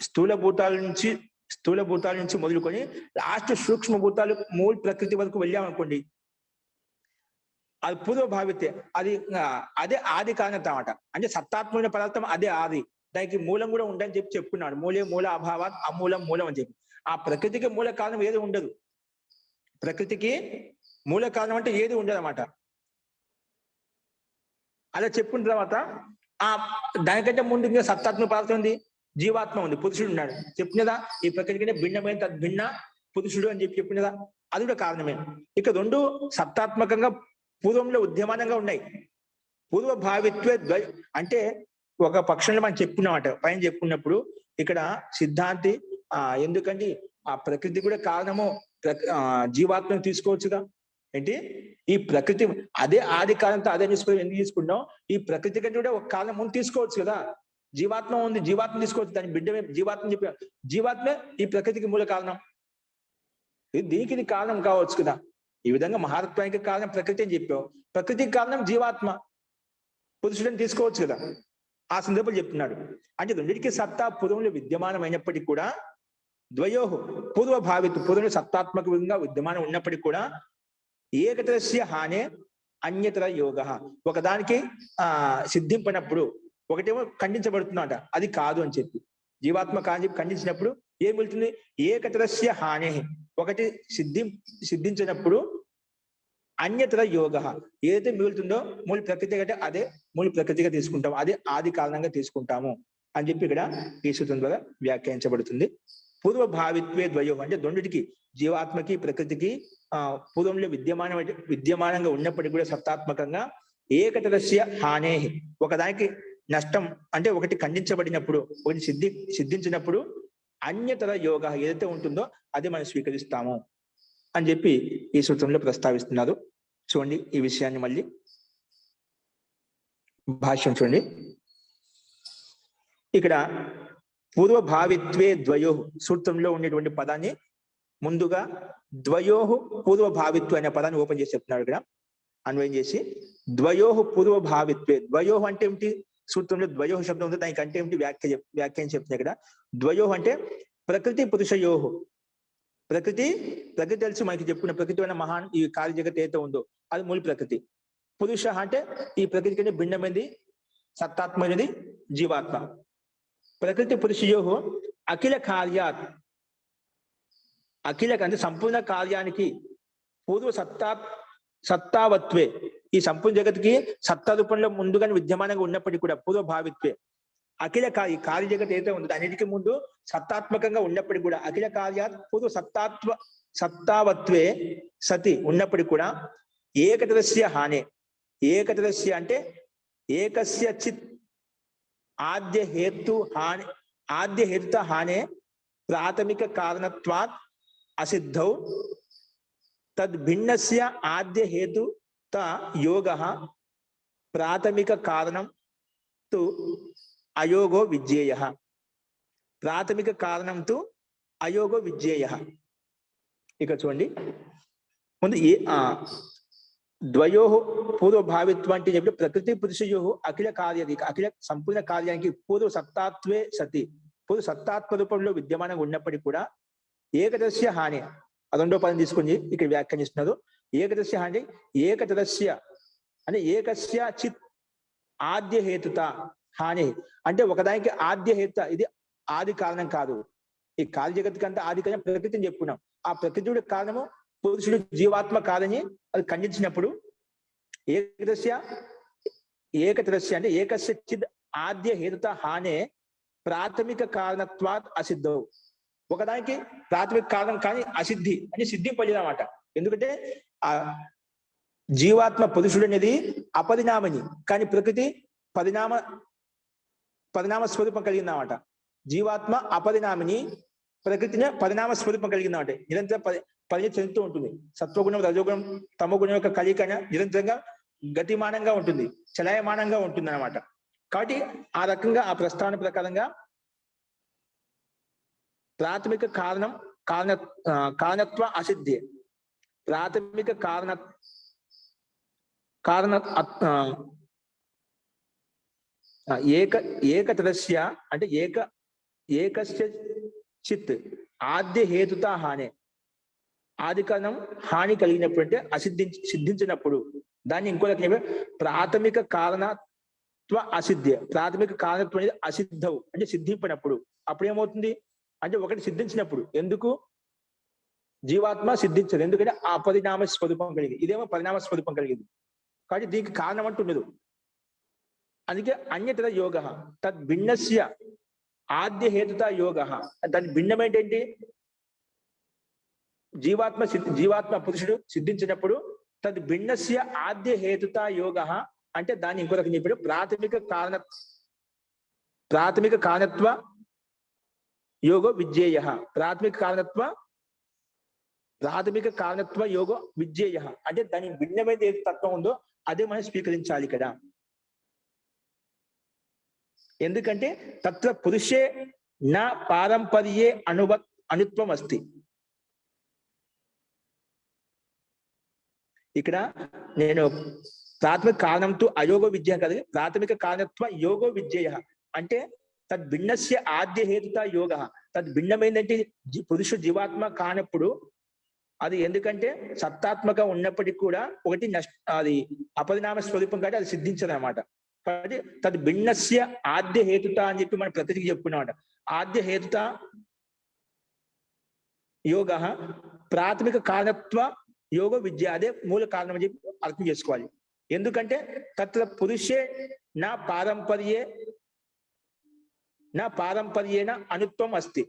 స్థూల భూతాల నుంచి మొదలుకొని లాస్ట్ సూక్ష్మ భూతాలు మూల ప్రకృతి వరకు వెళ్ళామనుకోండి, అది పూర్వభావితే, అదే ఆది కారణత అన్నమాట. అంటే సత్తాత్మకమైన పదార్థం అదే ఆది, దానికి మూలం కూడా ఉండని చెప్పి చెప్పుకున్నాడు. మూల అభావాత్ అమూలం మూలం అని చెప్పి. ఆ ప్రకృతికి మూల కారణం ఏది ఉండదు, ప్రకృతికి మూల కారణం అంటే ఏది ఉండదు అన్నమాట. అలా చెప్పుకున్న తర్వాత దానికంటే ముందు ఇంకా సత్తాత్మక పదార్థం ఉంది, జీవాత్మ ఉంది, పురుషుడు ఉన్నాడు చెప్పినదా. ఈ ప్రకృతికి భిన్నమైన తద్భిన్న పురుషుడు అని చెప్పి చెప్పినదా, అది కూడా కారణమే. ఇక రెండు సత్తాత్మకంగా పూర్వంలో ఉద్యమానంగా ఉన్నాయి. పూర్వభావిత్వే అంటే ఒక పక్షంలో మనం చెప్పుకున్నమాట, పైన చెప్పుకున్నప్పుడు ఇక్కడ సిద్ధాంతి ఎందుకంటే ఆ ప్రకృతి కూడా కారణము జీవాత్మను తీసుకోవచ్చుగా. ఏంటి ఈ ప్రకృతి అదే ఆది కారణంతో అదే ఎందుకు తీసుకున్నాం, ఈ ప్రకృతి కంటే కూడా ఒక కారణం ముందు తీసుకోవచ్చు కదా. జీవాత్మ ఉంది, జీవాత్మ తీసుకోవచ్చు, దాని బిడ్డమే జీవాత్మ చెప్పా, జీవాత్మే ఈ ప్రకృతికి మూల కారణం, దీనికి ఇది కారణం కావచ్చు కదా. ఈ విధంగా మహాత్వానికి కారణం ప్రకృతి అని చెప్పావు, ప్రకృతికి కారణం జీవాత్మ పురుషుడిని తీసుకోవచ్చు కదా. ఆ సందర్భంలో చెప్తున్నాడు. అంటే రెండింటికి సత్తా పూర్వంలో విద్యమానమైనప్పటికీ కూడా ద్వయో పూర్వంలో సత్తాత్మకంగా విద్యమానం ఉన్నప్పటికీ కూడా ఏకతరస్య హానే అన్యతర యోగ, ఒకదానికి సిద్ధింపనప్పుడు ఒకటేమో ఖండించబడుతుందట, అది కాదు అని చెప్పి జీవాత్మ కాని చెప్పి ఖండించినప్పుడు ఏం వెళ్తుంది, ఏకతరస్య హానే, ఒకటి సిద్ధించినప్పుడు అన్యతర యోగ, ఏదైతే మిగులుతుందో మూల ప్రకృతి కంటే అదే మూల ప్రకృతిగా తీసుకుంటాము, అదే ఆది కారణంగా తీసుకుంటాము అని చెప్పి ఇక్కడ ఈ సూత్రం ద్వారా వ్యాఖ్యానించబడుతుంది. పూర్వభావిత్వే ద్వయో అంటే రెండిటికి, జీవాత్మకి ప్రకృతికి పూర్వంలో విద్యమానంగా ఉన్నప్పటికీ కూడా సత్తాత్మకంగా ఏకతరస్య హానే, ఒకదానికి నష్టం అంటే ఒకటి ఖండించబడినప్పుడు, ఒకటి సిద్ధించినప్పుడు అన్యతర యోగ ఏదైతే ఉంటుందో అది మనం స్వీకరిస్తాము అని చెప్పి ఈ సూత్రంలో ప్రస్తావిస్తున్నారు. చూడండి ఈ విషయాన్ని మళ్ళీ భాష్యం చూడండి. ఇక్కడ పూర్వభావిత్వే ద్వయో సూత్రంలో ఉండేటువంటి పదాన్ని ముందుగా ద్వయోహు పూర్వభావిత్వ అనే పదాన్ని ఓపెన్ చేసి చెప్తున్నాడు. ఇక్కడ అన్వయం చేసి ద్వయోహు పూర్వభావిత్వే, ద్వయోహు అంటే ఏమిటి? సూత్రంలో ద్వయోహు శబ్దం ఉంది, దానికి అంటే ఏమిటి వ్యాఖ్యానం చెప్తుంది. ఇక్కడ ద్వయోహు అంటే ప్రకృతి పురుషయోహు. ప్రకృతి తెలిసి మనకి చెప్పుకున్న ప్రకృతి అనే మహాన్ ఈ కార్య జగత్ ఏదైతే ఉందో అది మూల ప్రకృతి. పురుష అంటే ఈ ప్రకృతి కంటే భిన్నమైనది, సత్తాత్మైనది జీవాత్మ. ప్రకృతి పురుషయోహు అఖిల కార్యాత్, అఖిల అంటే సంపూర్ణ కార్యానికి పూర్వ సత్తావత్వే, ఈ సంపూర్ణ జగత్కి సత్తా రూపంలో ముందుగానే విద్యమానంగా ఉన్నప్పటికీ కూడా పూర్వభావిత్వే అఖిల ఈ కార్య జగత్ ఏదైతే ఉందో అన్నిటికీ ముందు సత్తాత్మకంగా ఉన్నప్పటికీ కూడా అఖిల కార్యాత్ పూర్వ సత్తావత్వే సతి ఉన్నప్పటికీ కూడా ఏకతరస్య హానే, ఏకతరస్య అంటే ఏకస్య చిత్ ఆద్య హేతుత హానే ప్రాథమిక కారణత్వాత్ అసిద్ధౌ తద్భిన్నస్య ఆద్య హేతుత యోగః ప్రాథమిక కారణం తు అయోగో విజ్ఞేయః. ప్రాథమిక కారణం తు అయోగో విజ్ఞేయః. ఇక చూడండి ముందు ద్వయోహు పూర్వభావిత్వం అంటే చెప్పి ప్రకృతి పురుషయోహు అఖిల కార్యాది, అఖిల సంపూర్ణ కార్యానికి పూర్వ సత్తాత్వే సతి, పూర్వ సత్తాత్మ రూపంలో విద్యమానంగా ఉన్నప్పటికీ కూడా ఏకదస్య హాని, రెండో పదం తీసుకుని ఇక్కడ వ్యాఖ్యానిస్తున్నారు. ఏకదస్య హాని ఏకతరస్య అంటే ఏకస్య చిత్ ఆద్య హేతుత హాని అంటే ఒకదానికి ఆద్య హేత, ఇది ఆది కారణం కాదు. ఈ కార్య జగత్తుకి అంతా ఆది కారణం ప్రకృతిని చెప్పుకున్నాం. ఆ ప్రకృతి కారణము పురుషుడు జీవాత్మ కాదని అది ఖండించినప్పుడు ఏకతరస్య అంటే ఏకస్య చిత్ ఆద్య హేతుత హానే ప్రాథమిక కారణత్వాత్ అసిద్ధవు. ఒకదానికి ప్రాథమిక కారణం కానీ అసిద్ధి అని సిద్ధింపలేదన్నమాట. ఎందుకంటే ఆ జీవాత్మ పురుషుడు అనేది అపరిణామని, కానీ ప్రకృతి పరిణామ స్వరూపం కలిగిందన్నమాట. జీవాత్మ అపరిణామిని, ప్రకృతిని పరిణామ స్వరూపం కలిగిందన్నమాట. నిరంతరం పరిణతి చెందుతూ ఉంటుంది. సత్వగుణం రజోగుణం తమోగుణం యొక్క కలికన నిరంతరంగా గతిమానంగా ఉంటుంది, చలయమానంగా ఉంటుంది అన్నమాట. కాబట్టి ఆ రకంగా ఆ ప్రస్థాన ప్రకారంగా ప్రాథమిక కారణత్వ అసిద్ధి, ప్రాథమిక ఏకతరస్య అంటే ఏకస్య చిత్ ఆద్య హేతుత హానే, ఆది కారణం హాని కలిగినప్పుడు అంటే సిద్ధించినప్పుడు దాన్ని ఇంకో రకంగా ప్రాథమిక కారణత్వ అసిద్ధి, ప్రాథమిక కారణత్వం అనేది అసిద్ధవు అంటే సిద్ధింపినప్పుడు. అప్పుడు ఏమవుతుంది అంటే ఒకటి సిద్ధించినప్పుడు, ఎందుకు జీవాత్మ సిద్ధించదు, ఎందుకంటే ఆ పరిణామ స్వరూపం కలిగింది, ఇదేమో పరిణామ స్వరూపం కలిగింది. కాబట్టి దీనికి కారణం అంటూ ఉండదు. అందుకే అన్యతర యోగ తద్భిన్నస్య ఆద్య హేతుత యోగ, దాని భిన్నం ఏంటంటే జీవాత్మ పురుషుడు సిద్ధించినప్పుడు తద్భిన్నస్య ఆద్య హేతుత యోగ అంటే దాన్ని ఇంకో రకంగా చెప్పాడు ప్రాథమిక కారణత్వ యోగో విజ్ఞేయ, ప్రాథమిక కారణత్వ యోగో విజ్ఞేయ అంటే దాని భిన్నమైన ఏది తత్వం ఉందో అదే మనం స్వీకరించాలి ఇక్కడ. ఎందుకంటే తత్ర పురుషే నా పారంపర్యే అనుత్వం అస్తి. ఇక్కడ నేను ప్రాథమిక కారణంతో అయోగో విద్య కదా, ప్రాథమిక కారణత్వ యోగో విజ్ఞేయ అంటే తద్భిన్నస్య ఆద్య హేతుత యోగ, తద్భిన్నమైందంటే పురుషు జీవాత్మ కానప్పుడు అది ఎందుకంటే సత్తాత్మక ఉన్నప్పటికీ కూడా ఒకటి అది అపరిణామ స్వరూపం కాబట్టి అది సిద్ధించదు అనమాట. కాబట్టి తద్భిన్నస్య ఆద్య హేతుత అని చెప్పి మనం ప్రతికి చెప్పుకున్నామాట. ఆద్య హేతుత యోగ ప్రాథమిక కారణత్వ యోగ విద్య, అదే మూల కారణం అని చెప్పి అర్థం చేసుకోవాలి. ఎందుకంటే తత్ర పురుషే నా పారంపర్యేన అనుత్వం అస్తి,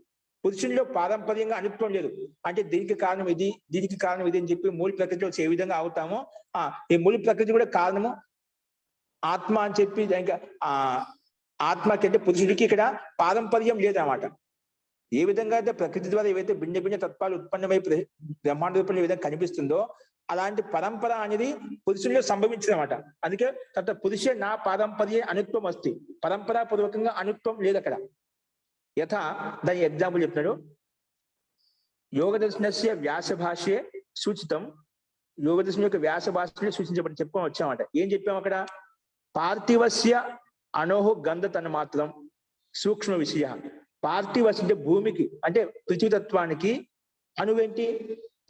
పురుషుల్లో పారంపర్యంగా అనుత్వం లేదు. అంటే దీనికి కారణం ఇది, దీనికి కారణం ఇది అని చెప్పి మూల ప్రకృతిలో ఏ విధంగా అవుతామో ఈ మూల ప్రకృతి కూడా కారణము ఆత్మ అని చెప్పి దానికి ఆత్మకి అంటే పురుషుడికి ఇక్కడ పారంపర్యం లేదన్నమాట. ఏ విధంగా అయితే ప్రకృతి ద్వారా ఏవైతే భిన్న భిన్న తత్వాలు ఉత్పన్నమై బ్రహ్మాండ రూపంలో ఏ విధంగా కనిపిస్తుందో అలాంటి పరంపర అనేది పురుషుల్లో సంభవించిందన్నమాట. అందుకే తత పురుష నా పారంపర్య అనుత్వం వస్తుంది, పరంపరా పూర్వకంగా అనుత్వం లేదు అక్కడ. యథా దాని ఎగ్జాంపుల్ చెప్తున్నాడు. యోగ దర్శనస్య వ్యాస భాష్యే సూచితం, యోగ దర్శనం యొక్క వ్యాస భాషలో సూచించబడి చెప్పుకొని వచ్చామట. ఏం చెప్పాము అక్కడ? పార్థివస్య అనోహు గంధ తన్మాత్రం సూక్ష్మ విషయ. పార్థివస్య అంటే భూమికి, అంటే పృథ్వీతత్వానికి అణువేంటి?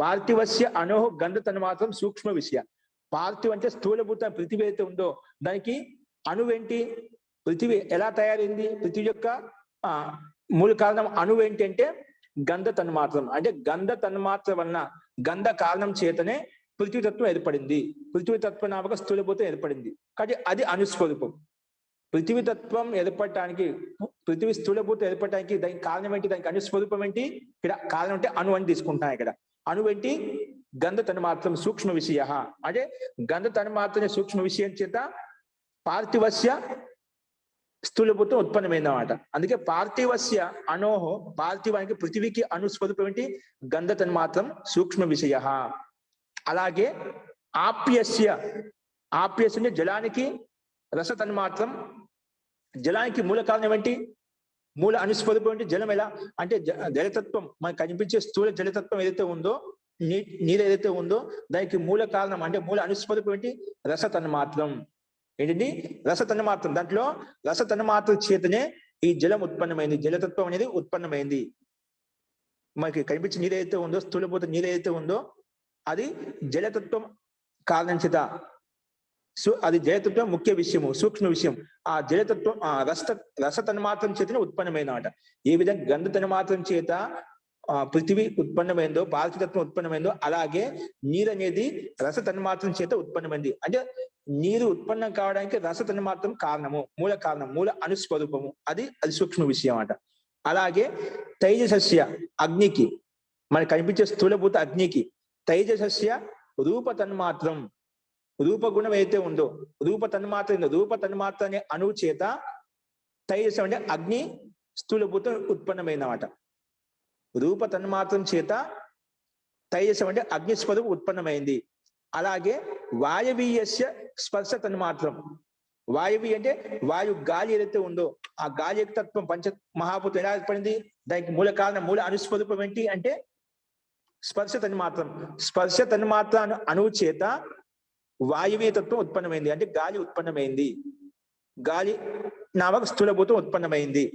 పార్థివస్య అనోహు గంధ తన్మాత్రం సూక్ష్మ విషయ. పార్థివ అంటే స్థూలభూత పృథివీ అయితే ఉందో దానికి అణువేంటి? పృథివీ ఎలా తయారైంది? పృథివీ యొక్క మూల కారణం అణువేంటి అంటే గంధ తన్మాత్రం. అంటే గంధ తన్మాత్ర వలన, గంధ కారణం చేతనే పృథ్వీతత్వం ఏర్పడింది. పృథ్వీతత్వ నామక స్థూలభూతం ఏర్పడింది. కాబట్టి అది అణుస్వరూపం. పృథ్వీతత్వం ఏర్పడటానికి, పృథ్వీ స్థూలభూతం ఏర్పడటానికి దానికి కారణం ఏంటి? దానికి అణుస్వరూపం ఏంటి? ఇక్కడ కారణం అంటే అణు అని తీసుకుంటున్నాం. ఇక్కడ అణు ఏంటి? గంధ తన్మాత్రం సూక్ష్మ విషయ. అంటే గంధ తన్మాత్రం సూక్ష్మ విషయం చేత పార్థివస్య స్థూలభూతం ఉత్పన్నమైందన్నమాట. అందుకే పార్థివస్య అనోహో, పార్థివానికి పృథివీకి అణుస్వరూపం ఏంటి? గంధ తన్మాత్రం సూక్ష్మ విషయ. అలాగే ఆప్యస్య, ఆప్యస్య అంటే జలానికి రస తన్మాత్రం, జలానికి మూల కారణం ఏంటి? మూల అణుస్వరూపం ఏంటి? జలం. ఎలా అంటే జలతత్వం, మనకు కనిపించే స్థూల జలతత్వం ఏదైతే ఉందో, నీరు ఏదైతే ఉందో దానికి మూల కారణం అంటే మూల అణుస్వరూపం ఏంటి? రస తన్మాత్రం. ఏంటండి? రస తన్మాత్రం. దాంట్లో రస తన్మాత్ర చేతనే ఈ జలం ఉత్పన్నమైంది, జలతత్వం అనేది ఉత్పన్నమైంది. మనకి కనిపించే నీరు ఏదైతే ఉందో, స్థూలభూత నీరు ఏదైతే ఉందో అది జలతత్వం కారణం చేత, అది జలతత్వం ముఖ్య విషయము, సూక్ష్మ విషయం. ఆ జలతత్వం రస తన్మాత్రం చేతనే ఉత్పన్నమైనమాట. ఏ విధంగా గంధ తన్మాత్రం చేత పృథివీ ఉత్పన్నమైందో, పార్థివతత్వం ఉత్పన్నమైందో, అలాగే నీరు అనేది రస తన్మాత్రం చేత ఉత్పన్నమైంది. అంటే నీరు ఉత్పన్నం కావడానికి రస తన్మాత్రం కారణము, మూల కారణం, మూల అణుస్వరూపము. అది సూక్ష్మ విషయం అన్నమాట. అలాగే తైజసస్య, అగ్నికి, మనకు కనిపించే స్థూలభూత అగ్నికి తైజసస్య రూప తన్మాత్రం, రూపగుణం ఏదైతే ఉందో, రూప తన్మాత్ర, రూప తన్మాత్ర అనే అణువు చేత తైజసం అంటే అగ్ని స్థూలభూతం ఉత్పన్నమైనమాట. రూప తన్మాత్రం చేత తైజసం అంటే అగ్నిస్వరూపం ఉత్పన్నమైంది. అలాగే వాయవీయస్య స్పర్శ తన్మాత్రం, వాయువి అంటే వాయు, గాలి ఏదైతే ఉందో ఆ గాలి యొక్క తత్వం పంచ మహాభూతం ఎలా ఏర్పడింది? దానికి మూల కారణం, మూల అణుస్వరూపం ఏంటి అంటే స్పర్శ తన్మాత్రం. స్పర్శ తన్మాత్ర అణువు చేత వాయువీయ తత్వం ఉత్పన్నమైంది, అంటే గాలి ఉత్పన్నమైంది. గాలి నామక స్థూలభూతం ఉత్పన్నమైంది.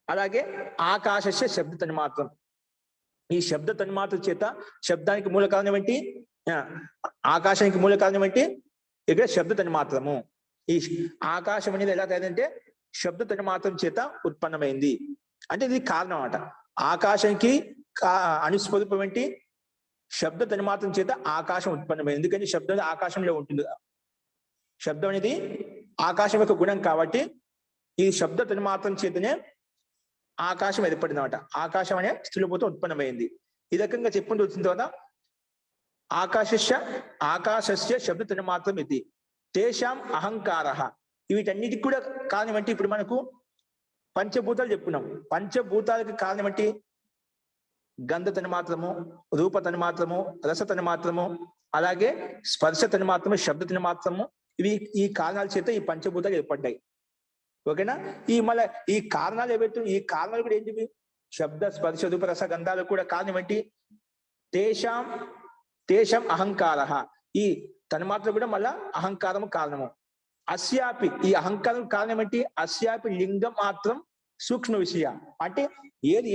అలాగే ఆకాశస్య శబ్ద తన్మాత్రం, ఈ శబ్ద తన్మాత్ర చేత, శబ్దానికి మూల కారణం ఏంటి? ఆకాశానికి మూల కారణం ఏంటి? ఇక్కడ శబ్ద తన్మాత్రము. ఈ ఆకాశం అనేది ఎలా తయారంటే శబ్ద తన్మాత్రం చేత ఉత్పన్నమైంది. అంటే ఇది కారణం అన్నమాట. ఆకాశానికి అణుస్వరూపం ఏంటి? శబ్ద తన్మాత్రం చేత ఆకాశం ఉత్పన్నమైంది. ఎందుకంటే శబ్దం ఆకాశంలో ఉంటుంది. శబ్దం అనేది ఆకాశం యొక్క గుణం కాబట్టి ఈ శబ్ద తన్మాత్రం చేతనే ఆకాశం ఏర్పడింది అన్నమాట. ఆకాశం అనే స్థూలభూతం ఉత్పన్నమైంది. ఈ రకంగా చెప్పుకుంటూ వచ్చిన తర్వాత ఆకాశస్య శబ్ద తన్మాత్రం ఇది తేషాం అహంకార. వీటన్నిటికి కూడా కారణం అంటే ఇప్పుడు మనకు పంచభూతాలు చెప్పుకున్నాం. పంచభూతాలకు కారణం అంటే గంధ తన్మాత్రము, రూప తన్మాత్రము, రస తన్మాత్రము, అలాగే స్పర్శ తన్మాత్రము, శబ్ద తన్మాత్రము. ఈ కారణాల చేత ఈ పంచభూతాలు ఏర్పడ్డాయి. ఓకేనా? మళ్ళీ ఈ కారణాలు ఏవైతే, ఈ కారణాలు కూడా ఏంటివి? శబ్ద స్పర్శ రూప రస గంధాలు కూడా కారణం ఏంటి? తేషాం అహంకార. ఈ తన్మాత్ర కూడా మళ్ళా అహంకారము కారణము. అస్యాపి, ఈ అహంకారం కారణం ఏంటి? అస్యాపి లింగం మాత్రం సూక్ష్మ విషయ. అంటే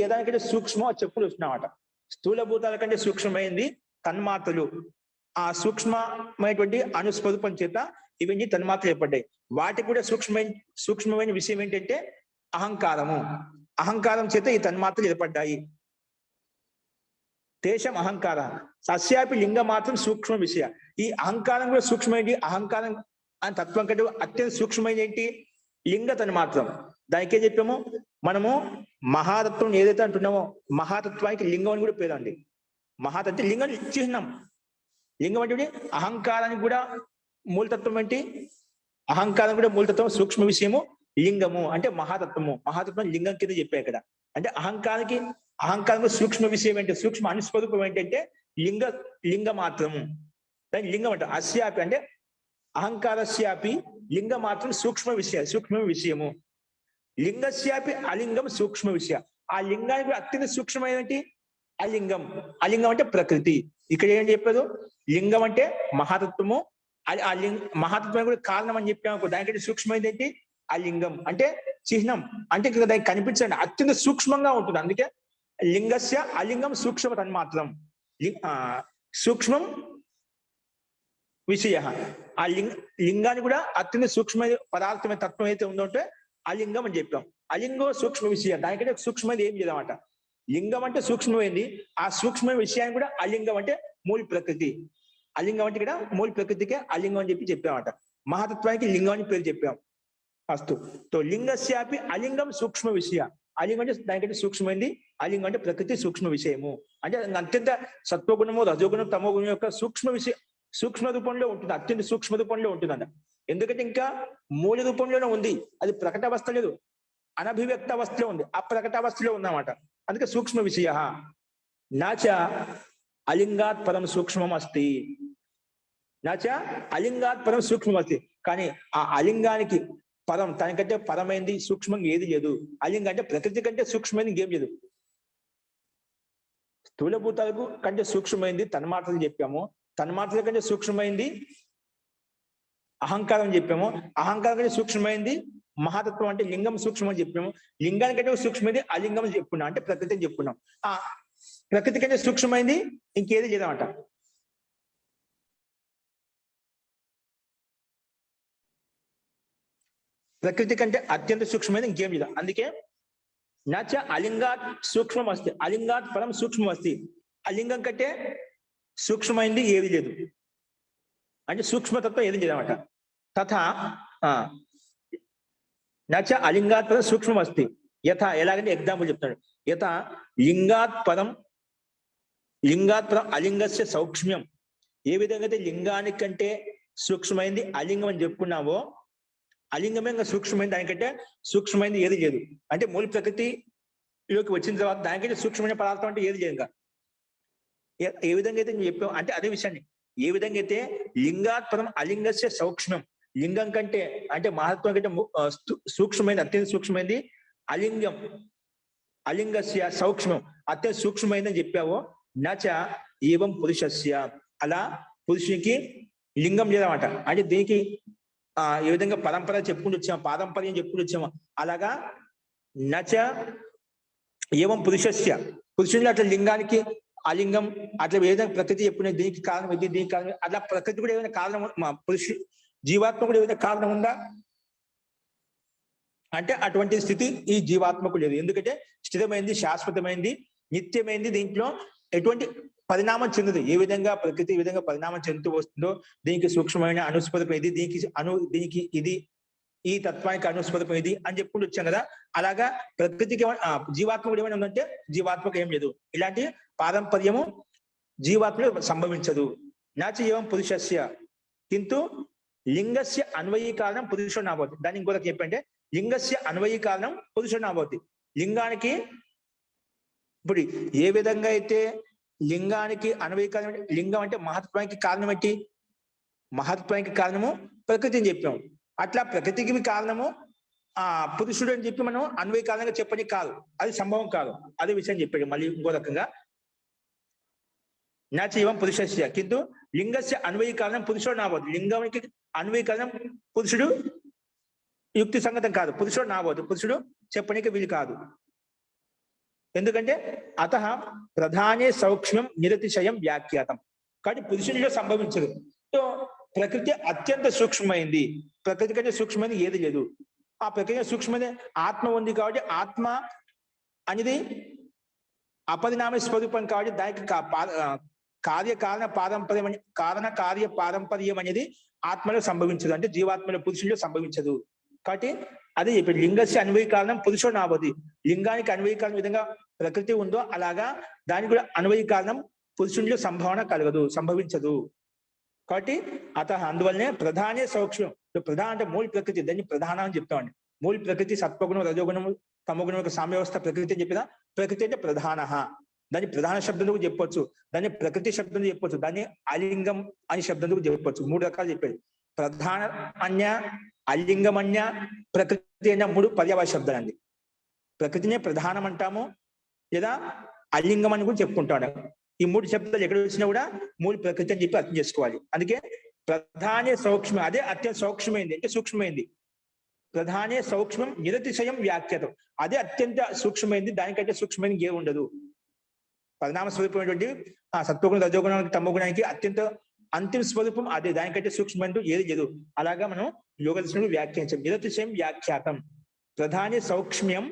ఏదానికంటే సూక్ష్మో చెప్పులు వచ్చినామట. స్థూలభూతాల కంటే సూక్ష్మమైంది తన్మాత్రలు. ఆ సూక్ష్మమైనటువంటి అణుస్వరూపం చేత ఇవన్నీ తన్మాత్రలు ఏర్పడ్డాయి. వాటికి కూడా సూక్ష్మమైన విషయం ఏంటంటే అహంకారము. అహంకారం చేత ఈ తన్మాత్రలు ఏర్పడ్డాయి. తేషం అహంకార సస్యాపి లింగ మాత్రం సూక్ష్మ విషయ. ఈ అహంకారం కూడా సూక్ష్మైంది. అహంకారం అని తత్వం కంటే అత్యంత సూక్ష్మమైనది ఏంటి? లింగ తన్మాత్రం. దానికే చెప్పాము మనము మహాతత్వం ఏదైతే అంటున్నామో, మహాతత్వానికి లింగం అని కూడా పేరు అండి. మహాతత్వ లింగం చిహ్నం. లింగం అంటే అహంకారానికి కూడా మూలతత్వం ఏంటి? అహంకారం కూడా మూలతత్వం, సూక్ష్మ విషయము లింగము అంటే మహాతత్వము. మహాతత్వం లింగం కింద చెప్పాయి ఇక్కడ. అంటే అహంకారం సూక్ష్మ విషయం ఏంటి, సూక్ష్మ అనుస్వరూపం ఏంటంటే లింగ మాత్రము. దాని లింగం అంట. అస్యాపి అంటే అహంకారస్యాపి లింగ మాత్రం సూక్ష్మ విషయము. లింగస్యాపి అలింగం సూక్ష్మ విషయ. ఆ లింగానికి అత్యంత సూక్ష్మమైనటి అలింగం. అలింగం అంటే ప్రకృతి. ఇక్కడ ఏం చెప్పారు, లింగం అంటే మహాతత్వము, ఆ మహాతత్వం కూడా కారణం అని చెప్పాము. దానికంటే సూక్ష్మైనది ఏంటి అలింగం అంటే చిహ్నం. అంటే ఇక్కడ దానికి కనిపించండి అత్యంత సూక్ష్మంగా ఉంటుంది. అందుకే లింగస్య అలింగం సూక్ష్మ తన్మాత్రం. సూక్ష్మం విషయ. ఆ లింగాన్ని కూడా అత్యంత సూక్ష్మ పదార్థమైన తత్వం అయితే ఉందంటే అలింగం అని చెప్పాం. అలింగో సూక్ష్మ విషయం. దానికంటే సూక్ష్మది ఏం లేదన్నమాట. లింగం అంటే సూక్ష్మమైంది, ఆ సూక్ష్మ విషయాన్ని కూడా అలింగం అంటే మూల ప్రకృతి. అలింగం అంటే ఇక్కడ మూల ప్రకృతికే అలింగం అని చెప్పామట. మహాతత్వానికి లింగం అని పేరు చెప్పాం. అస్తు. తో లింగస్యాపి అలింగం సూక్ష్మ విషయ. అలింగం అంటే దానికంటే సూక్ష్మైంది, అలింగం అంటే ప్రకృతి సూక్ష్మ విషయము. అంటే అత్యంత సత్వగుణము రజోగుణం తమో గుణం యొక్క సూక్ష్మ రూపంలో ఉంటుంది, అత్యంత సూక్ష్మ రూపంలో ఉంటుందంట. ఎందుకంటే ఇంకా మూల రూపంలోనే ఉంది, అది ప్రకట అవస్థ లేదు, అనభివ్యక్త అవస్థలో ఉంది, అప్రకట అవస్థలో ఉందన్నమాట. అందుకే సూక్ష్మ విషయ. నాచ అలింగాత్ పరం సూక్ష్మం అస్తి. నాచ అలింగాత్ పరం సూక్ష్మం అస్తి. కానీ ఆ అలింగానికి పరం, దానికంటే పరమైంది సూక్ష్మంగా ఏది లేదు. అలింగం అంటే ప్రకృతి కంటే సూక్ష్మైంది ఇంకేం లేదు. స్థూలభూతాలకు కంటే సూక్ష్మైంది తన్మాత్రలు చెప్పాము, తన్మాత్రల కంటే సూక్ష్మైంది అహంకారం చెప్పాము, అహంకారం కంటే సూక్ష్మైంది మహాతత్వం అంటే లింగం సూక్ష్మం అని చెప్పాము, లింగానికంటే సూక్ష్మైంది అలింగం చెప్పుకున్నాం, అంటే ప్రకృతి అని చెప్పుకున్నాం. ఆ ప్రకృతి కంటే సూక్ష్మైంది ఇంకేది లేదన్నమాట. ప్రకృతి కంటే అత్యంత సూక్ష్మైనది ఇంకేం లేదు. అందుకే నచ అలింగాత్ సూక్ష్మం అస్తి, అలింగాత్ పరం సూక్ష్మం అస్తి. అలింగం కంటే సూక్ష్మైంది ఏది లేదు, అంటే సూక్ష్మతత్వం ఏది లేదన్నమాట. తథా నచ అలింగాత్ పరం సూక్ష్మం అస్తి. ఎలాగంటే ఎగ్జాంపుల్ చెప్తాడు. లింగాత్ పరం అలింగస్య సౌక్ష్మ్యం. ఏ విధంగా అయితే లింగానికంటే సూక్ష్మైంది అలింగం అని చెప్పుకున్నావో, అలింగమే ఇంకా సూక్ష్మైంది, దానికంటే సూక్ష్మైంది ఏది లేదు. అంటే మూల ప్రకృతిలోకి వచ్చిన తర్వాత దానికంటే సూక్ష్మమైన పదార్థం అంటే ఏది లేదు. ఇంకా ఏ విధంగా అయితే నేను చెప్పావు అంటే అదే విషయాన్ని, ఏ విధంగా అయితే లింగాత్ పరం అలింగస్య సౌక్ష్మ్యం, లింగం కంటే అంటే మహత్వం కంటే సూక్ష్మైంది, అత్యంత సూక్ష్మైంది అలింగస్య సౌక్ష్మం, అత్యంత సూక్ష్మైందని చెప్పావో, నచ ఏవం పురుషస్య, అలా పురుషునికి లింగం లేదన్నమాట. అంటే దీనికి ఏ విధంగా పరంపర చెప్పుకుంటూ వచ్చాము, పారంపర్యం చెప్పుకుంటూ వచ్చాము, అలాగా నచ ఏవం పురుషుని అట్లా లింగానికి అలింగం అట్లా ఏ విధంగా ప్రకృతి చెప్పుకునే దీనికి కారణం ఇది, దీనికి కారణం అట్లా ప్రకృతి కూడా ఏమైనా కారణం, జీవాత్మ కూడా ఏమైనా కారణం ఉందా అంటే అటువంటి స్థితి ఈ జీవాత్మకు లేదు. ఎందుకంటే స్థిరమైంది, శాశ్వతమైంది, నిత్యమైంది, దీంట్లో ఎటువంటి పరిణామం చెందదు. ఏ విధంగా ప్రకృతి ఏ విధంగా పరిణామం చెందుతూ వస్తుందో, దీనికి సూక్ష్మమైన అనుస్పదం ఇది, దీనికి ఇది, ఈ తత్వానికి అనుస్పదం ఇది అని చెప్పుకుంటూ వచ్చాం కదా. అలాగా ప్రకృతికి జీవాత్మ కూడా ఏమైనా ఉందంటే జీవాత్మకు ఏం లేదు. ఇలాంటి పారంపర్యము జీవాత్మలో సంభవించదు. నాచ ఏవం పురుషస్య కింటు లింగస్య అన్వయీకారణం పురుషుడు నాభవతి. దాన్ని ఇంకొక చెప్పంటే లింగస్య అన్వయీకారణం పురుషుడు నాభవతి. లింగానికి ఇప్పుడు ఏ విధంగా అయితే లింగానికి అన్వయీకారణం, లింగం అంటే మహత్వానికి కారణం ఏంటి, మహత్వానికి కారణము ప్రకృతి అని చెప్పాము. అట్లా ప్రకృతికి కారణము పురుషుడు అని చెప్పి మనం అన్వయీకారణంగా చెప్పని కాదు, అది సంభవం కాదు. అదే విషయం చెప్పాడు మళ్ళీ ఇంకో రకంగా. నాచ ఏవం పురుషస్య కింటు లింగస్య అన్వయీకారణం పురుషుడు నాభవతి. లింగానికి అన్వయీకరణం పురుషుడు యుక్తి సంగతం కాదు, పురుషుడు నాభవతి, పురుషుడు చెప్పడానికి వీలు కాదు. ఎందుకంటే అత ప్రధానే సౌక్ష్మ్యం నిరతిశయం వ్యాఖ్యాతం. కానీ పురుషునిలో సంభవించదు. సో ప్రకృతి అత్యంత సూక్ష్మమైంది, ప్రకృతి కంటే సూక్ష్మమైంది ఏది లేదు. ఆ ప్రకృతి సూక్ష్మమైన ఆత్మ ఉంది కాబట్టి ఆత్మ అనేది అపరిణామ స్వరూపం కాబట్టి దానికి కారణ కార్య పారంపర్యం అనేది ఆత్మలో సంభవించదు, అంటే జీవాత్మలో పురుషుల్లో సంభవించదు. కాబట్టి అదే చెప్పాడు, లింగస్య అన్వయీకారణం పురుషుడు నాభవతి. లింగానికి అన్వయీకారణం విధంగా ప్రకృతి ఉందో అలాగా దానికి కూడా అన్వయీకారణం పురుషునిలో సంభవించదు. కాబట్టి అందువల్లనే ప్రధానే సౌక్ష్మ్యం. ప్రధాన అంటే మూల ప్రకృతి, దాన్ని ప్రధానం అని చెప్తామండి. మూల ప్రకృతి సత్వగుణం రజోగుణము తమోగుణం యొక్క సామ్యవస్థ ప్రకృతి అని చెప్పిన ప్రకృతి అంటే ప్రధాన, దాన్ని ప్రధాన శబ్దంతో చెప్పొచ్చు, దాన్ని ప్రకృతి శబ్దంతో చెప్పొచ్చు, దాన్ని అలింగం అని శబ్దంతో చెప్పొచ్చు. 3 రకాలు చెప్పాడు. ప్రధాన అన్య, అలింగం అన్య, ప్రకృతి అన్య 3 పర్యాయ శబ్దాలు అండి. ప్రకృతినే ప్రధానం అంటాము లేదా అలింగం అని కూడా చెప్పుకుంటాడు. ఈ 3 శబ్దాలు ఎక్కడ వచ్చినా కూడా మూల ప్రకృతి అని చెప్పి అర్థం చేసుకోవాలి. అందుకే ప్రధానే సూక్ష్మ, అదే అత్యంత సూక్ష్మమైంది అంటే సూక్ష్మమైంది. ప్రధానే సూక్ష్మం నిరతిశయం వ్యాఖ్యాతం, అదే అత్యంత సూక్ష్మమైంది, దానికంటే సూక్ష్మమైనది ఏ ఉండదు. పరిణామ స్వరూపమైనటువంటి ఆ సత్వగుణ రజోగుణానికి తమోగుణానికి అత్యంత అంతిమ స్వరూపం అదే, దానికంటే సూక్ష్మమైనది ఏది లేదు. అలాగా మనం యోగ దర్శనంలో వ్యాఖ్యానించాం. నిరతిశయం వ్యాఖ్యాతం, ప్రధాని సౌక్ష్మ్యం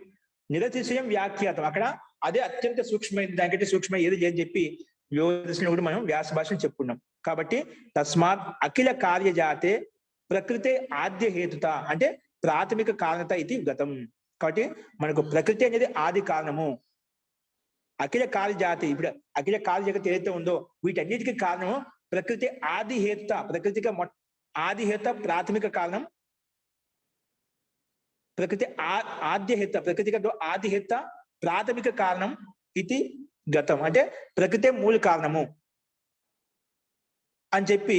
నిరతిశయం వ్యాఖ్యాతం, అక్కడ అదే అత్యంత సూక్ష్మమైనది, దానికంటే సూక్ష్మ ఏది లేదని చెప్పి యోగ దర్శనం కూడా మనం వ్యాస భాషను చెప్పుకున్నాం. కాబట్టి తస్మాత్ అఖిల కార్యజాతే ప్రకృతి ఆద్య హేతుత అంటే ప్రాథమిక కారణత ఇది గతం. కాబట్టి మనకు ప్రకృతి అనేది ఆది కారణము. అఖిల కార్యజాతి, ఇప్పుడు అఖిల కార్య జగత్ ఏదైతే ఉందో వీటన్నిటికీ కారణము ప్రకృతి ఆది హేతుత, ప్రకృతికి ఆది హేతుత ప్రాథమిక కారణం, ప్రకృతి ఆద్య హేతుత, ప్రకృతికి ఆది హేతుత ప్రాథమిక కారణం ఇది గతం, అంటే ప్రకృతి మూల కారణము అని చెప్పి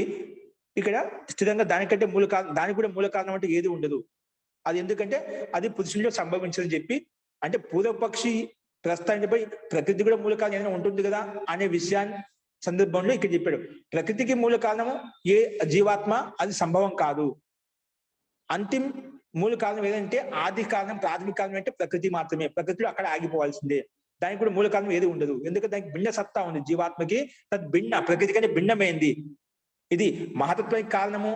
ఇక్కడ స్థిరంగా దానికంటే మూల కారణం, దానికి కూడా మూల కారణం అంటే ఏది ఉండదు. అది ఎందుకంటే అది పురుషుల్లో సంభవించదని చెప్పి, అంటే పూర్వపక్షి ప్రస్తావించబై ప్రకృతి కూడా మూల కారణం ఏదైనా ఉంటుంది కదా అనే విషయాన్ని సందర్భంలో ఇక్కడ చెప్పాడు. ప్రకృతికి మూల కారణము ఏ జీవాత్మ, అది సంభవం కాదు. అంతిమ మూల కారణం ఏదంటే ఆది కారణం, ప్రాథమిక కారణం అంటే ప్రకృతి మాత్రమే. ప్రకృతిలో అక్కడ ఆగిపోవాల్సిందే, దానికి కూడా మూల కారణం ఏది ఉండదు. ఎందుకంటే దానికి భిన్న సత్తా ఉంది జీవాత్మకి, తద్ భిన్న, ప్రకృతి కంటే భిన్నమైంది. ఇది మహతత్వానికి కారణము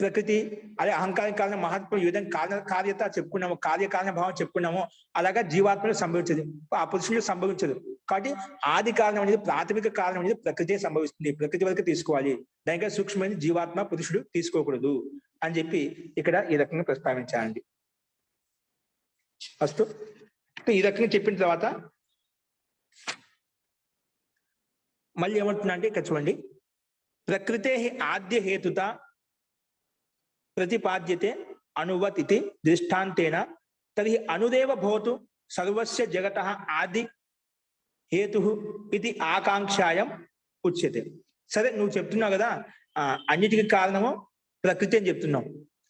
ప్రకృతి, అదే అహంకారానికి కారణం మహత్వం. ఈ విధంగా కార్యత చెప్పుకున్నాము, కార్యకారణ భావం చెప్పుకున్నాము. అలాగా జీవాత్మలో సంభవించదు, ఆ పురుషులు సంభవించదు. కాబట్టి ఆది కారణం అనేది, ప్రాథమిక కారణం అనేది ప్రకృతి సంభవిస్తుంది, ప్రకృతి వరకు తీసుకోవాలి. దానికంటే సూక్ష్మమైన జీవాత్మ పురుషుడు తీసుకోకూడదు అని చెప్పి ఇక్కడ ఈ రకంగా ప్రస్తావించాలండి. అస్తు ఈ రకంగా చెప్పిన తర్వాత మళ్ళీ ఏమంటున్నా అంటే ఇక్కడ చూడండి, ప్రకృతే ఆద్య హేతుత ప్రతిపాద్యతే అనువత్ ఇతి దృష్టాంతేన తర్హి అనుదేవ భవతు సర్వస్య జగతః ఆది హేతు ఇది ఆకాంక్షాయం ఉచ్యతే. సరే నువ్వు చెప్తున్నావు కదా అన్నిటికీ కారణము ప్రకృతి అని చెప్తున్నావు,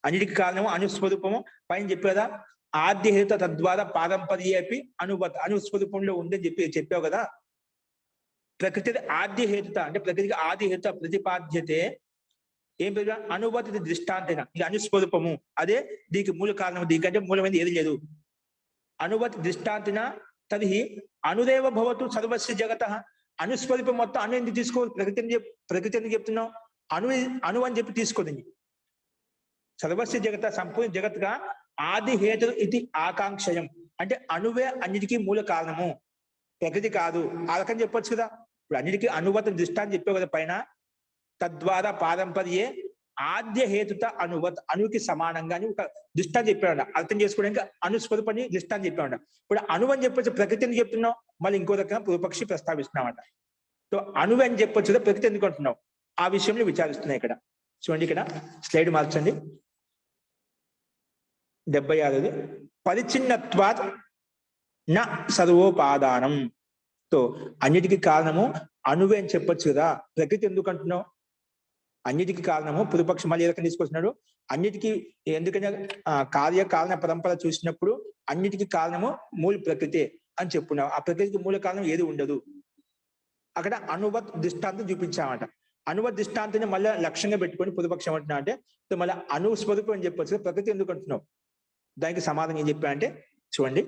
అన్నిటికీ కారణము అనుస్వరూపము పైన చెప్పావు కదా, ఆద్య హేతు తద్వారా పారంపర్యేపి అనువత్ అనుస్వరూపంలో ఉందని చెప్పావు కదా. ప్రకృతి ఆద్య హేతుత అంటే ప్రకృతికి ఆది హేతు ప్రతిపాద్యతే ఏం పేరు అనువతి దృష్టాంతేన, ఇది అనుస్వరూపము, అదే దీనికి మూల కారణం, దీనికంటే మూలమైనది ఏది లేదు. అనువతి దృష్టాంతిన తది అనుదేవ భవతు సర్వస్య జగత, అనుస్వరూపం మొత్తం అను ఎందుకు తీసుకో, ప్రకృతి ఎందుకు చెప్తున్నావు, అను అని చెప్పి తీసుకోదండి. సర్వస్య జగత సంపూర్ణ జగత్గా ఆది హేతు ఇది ఆకాంక్షయం అంటే అనువే అన్నిటికీ మూల కారణము, ప్రకృతి కాదు. ఆ రకం చెప్పొచ్చు కదా. ఇప్పుడు అన్నిటికీ అనువత దృష్టాంతం చెప్పావు కదా పైన, తద్వారా పారంపర్యే ఆద్య హేతుత అనువత్, అనుకి సమానంగా అని ఒక దృష్టాన్ని చెప్పాడు. అర్థం చేసుకోవడానికి అనుస్వరూపని దృష్టాన్ని చెప్పాడు. ఇప్పుడు అణువు అని చెప్పొచ్చు, ప్రకృతి ఎందుకు చెప్తున్నావు, మళ్ళీ ఇంకో రకంగా పూర్వపక్షి ప్రస్తావిస్తున్నామట. సో అణువు అని చెప్పొచ్చు, ప్రకృతి ఎందుకు అంటున్నావు, ఆ విషయంలో విచారిస్తున్నాయి ఇక్కడ. చూడండి ఇక్కడ స్లైడ్ మార్చండి, 76 పరిచ్ఛిన్నత్వాత్ న సర్వోపాదానం. తో అన్నిటికీ కారణము అణువే అని చెప్పొచ్చు కదా, ప్రకృతి ఎందుకు అంటున్నావు, అన్నిటికీ కారణము పూర్వపక్షం మళ్ళీ ఏ రకంగా తీసుకొస్తున్నాడు, అన్నిటికీ ఎందుకంటే కార్యకారణ పరంపర చూసినప్పుడు అన్నిటికీ కారణము మూల ప్రకృతి అని చెప్పుకున్నావు. ఆ ప్రకృతికి మూల కారణం ఏది ఉండదు. అక్కడ అనువత్ దృష్టాంతం చూపించామట. అనువత్ దృష్టాంతాన్ని మళ్ళీ లక్ష్యంగా పెట్టుకొని పూర్వపక్షం అంటున్నా అంటే మళ్ళీ అనుస్వరూపం అని చెప్పొచ్చు, ప్రకృతి ఎందుకు అంటున్నావు. దానికి సమాధానం ఏం చెప్పా అంటే చూడండి,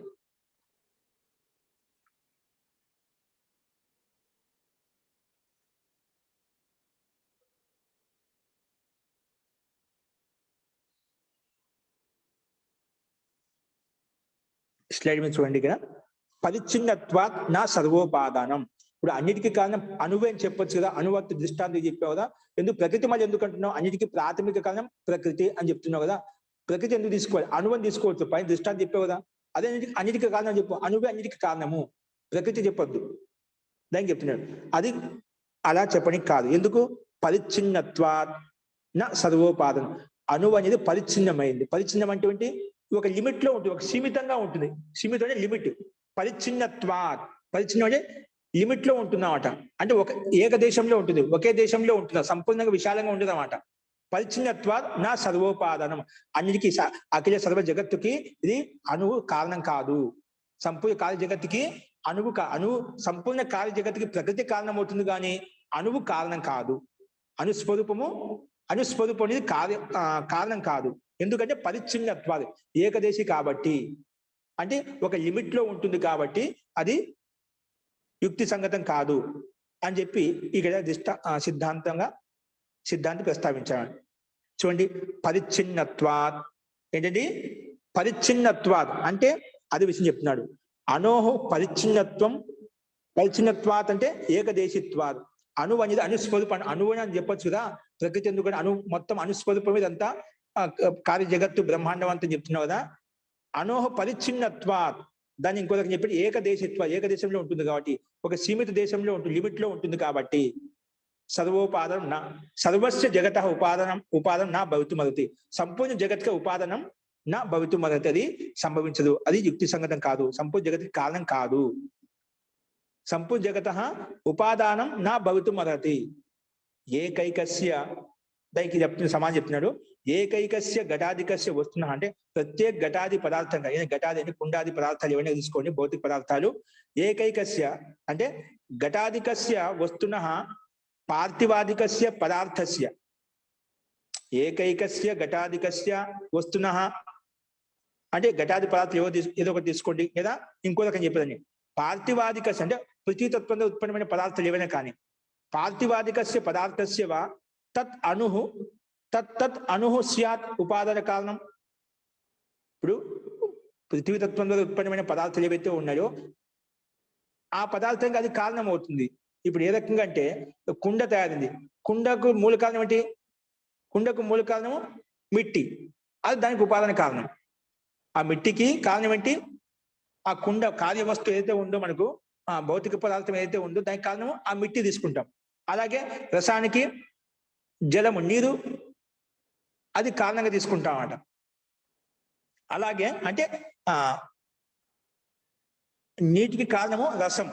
స్లైడ్ మీద చూడండి. ఇక్కడ పరిచ్ఛిన్నత్వాత్ నా సర్వోపాదానం. ఇప్పుడు అన్నిటికీ కారణం అనువే అని చెప్పొచ్చు కదా, అనువత్ దృష్టాంతం చెప్పావు కదా. ఎందుకు ప్రకృతి మళ్ళీ ఎందుకు అంటున్నావు, అన్నిటికీ ప్రాథమిక కారణం ప్రకృతి అని చెప్తున్నావు కదా. ప్రకృతి ఎందుకు తీసుకోవాలి, అనువని తీసుకోవచ్చు, పైన దృష్టాంతం చెప్పావు కదా. అదే అన్నిటికీ కారణం చెప్పు, అనువే అన్నిటికీ కారణము, ప్రకృతి చెప్పొద్దు, దానికి చెప్తున్నాడు. అది అలా చెప్పడానికి కాదు. ఎందుకు పరిచ్ఛిన్నత్వాత్ నా సర్వోపాదనం, అణువు అనేది పరిచ్ఛిన్నమైంది. పరిచ్ఛిన్నం అంటే ఏంటి, ఒక లిమిట్ లో ఉంటుంది, ఒక సీమితంగా ఉంటుంది. సీమితం అంటే లిమిట్. పరిచ్ఛిన్నత్వాత్, పరిచ్ఛిన్నం అంటే లిమిట్ లో ఉంటుందన్నమాట. అంటే ఒక ఏకదేశంలో ఉంటుంది, ఒకే దేశంలో ఉంటుంది, సంపూర్ణంగా విశాలంగా ఉంటుంది అన్నమాట. పరిచ్ఛిన్నత్వాత్ నా సర్వోపాదానం, అన్నిటికీ అఖిల సర్వ జగత్తుకి ఇది అణువు కారణం కాదు. సంపూర్ణ కార్య జగత్తుకి అణువు సంపూర్ణ కార్య జగత్తుకి ప్రకృతి కారణం అవుతుంది కానీ అణువు కారణం కాదు. అనుస్వరూపం అనేది కారణం కాదు. ఎందుకంటే పరిచ్ఛిన్నత్వాలు ఏకదేశి కాబట్టి, అంటే ఒక లిమిట్ లో ఉంటుంది కాబట్టి అది యుక్తి సంగతం కాదు అని చెప్పి ఇక్కడ సిద్ధాంతి ప్రస్తావించాడు. చూడండి, పరిచ్ఛిన్నత్వాత్ ఏంటండి? పరిచ్ఛిన్నత్వాత్ అంటే అది విషయం చెప్తున్నాడు. అనోహో పరిచ్ఛిన్నత్వాత్ అంటే ఏకదేశిత్వాత్. అణువు అనేది అనుస్వరూపం, అణువు అని చెప్పొచ్చు కదా. ప్రకృతి ఎందుకంటే మొత్తం అనుస్వరూపం ఇదంతా కార్య జగత్తు బ్రహ్మాండం అంతా చెప్తున్నావు కదా. అనోహ పరిచ్ఛిన్నత్వాత్, దాన్ని ఇంకో రకం చెప్పి ఏకదేశిత్వ, ఏకదేశంలో ఉంటుంది కాబట్టి, ఒక సీమిత దేశంలో ఉంటుంది, లిమిట్ లో ఉంటుంది కాబట్టి. సర్వోపాదనం నా సర్వస్య జగత ఉపాదనం నా భవితుమరతి, సంపూర్ణ జగత్క ఉపాదనం నా భవితుమరతి, అది సంభవించదు, అది యుక్తి సంగతం కాదు, సంపూర్ణ జగత్కి కారణం కాదు. సంపూర్ణ జగత ఉపాదానం నా భవితుమరతి. ఏకైకస్య, దానికి సమాజం చెప్తున్నాడు. ఏకైకస్య ఘటాధికస్య వస్తున్న అంటే ప్రత్యేక ఘటాది పదార్థంగా, ఘటాది అంటే కుండాది పదార్థాలు ఏమైనా తీసుకోండి, భౌతిక పదార్థాలు. ఏకైకస్య అంటే ఘటాధికస్య వస్తున్న పార్థివాధికస్య పదార్థస్య. ఏకైకస్య ఘటాధికస్య వస్తున్న అంటే ఘటాది పదార్థాలు ఏదో ఒకటి తీసుకోండి, లేదా ఇంకో రకం చెప్పేదండి. పార్థివాధికస్య అంటే పృథ్వీతత్వంలో ఉత్పన్నమైన పదార్థాలు ఏవైనా కానీ, పార్థివాధికస్య పదార్థస్య వా తత్ అణుః స్యాత్ ఉపాదాన కారణం. ఇప్పుడు పృథ్వీతత్వంలో ఉత్పన్నమైన పదార్థాలు ఏవైతే ఉన్నాయో ఆ పదార్థంగా అది కారణం అవుతుంది. ఇప్పుడు ఏ రకంగా అంటే కుండ తయారైంది, కుండకు మూల కారణం ఏంటి? కుండకు మూల కారణము మిట్టి, అది దానికి ఉపాదాన కారణం. ఆ మిట్టికి కారణం ఏంటి? ఆ కుండ కార్య వస్తువు ఏదైతే ఉందో, మనకు ఆ భౌతిక పదార్థం ఏదైతే ఉందో దానికి కారణము ఆ మిట్టి తీసుకుంటాం. అలాగే రసానికి జలము, నీరు, అది కారణంగా తీసుకుంటాం అన్నమాట. అలాగే అంటే నీటికి కారణము రసం,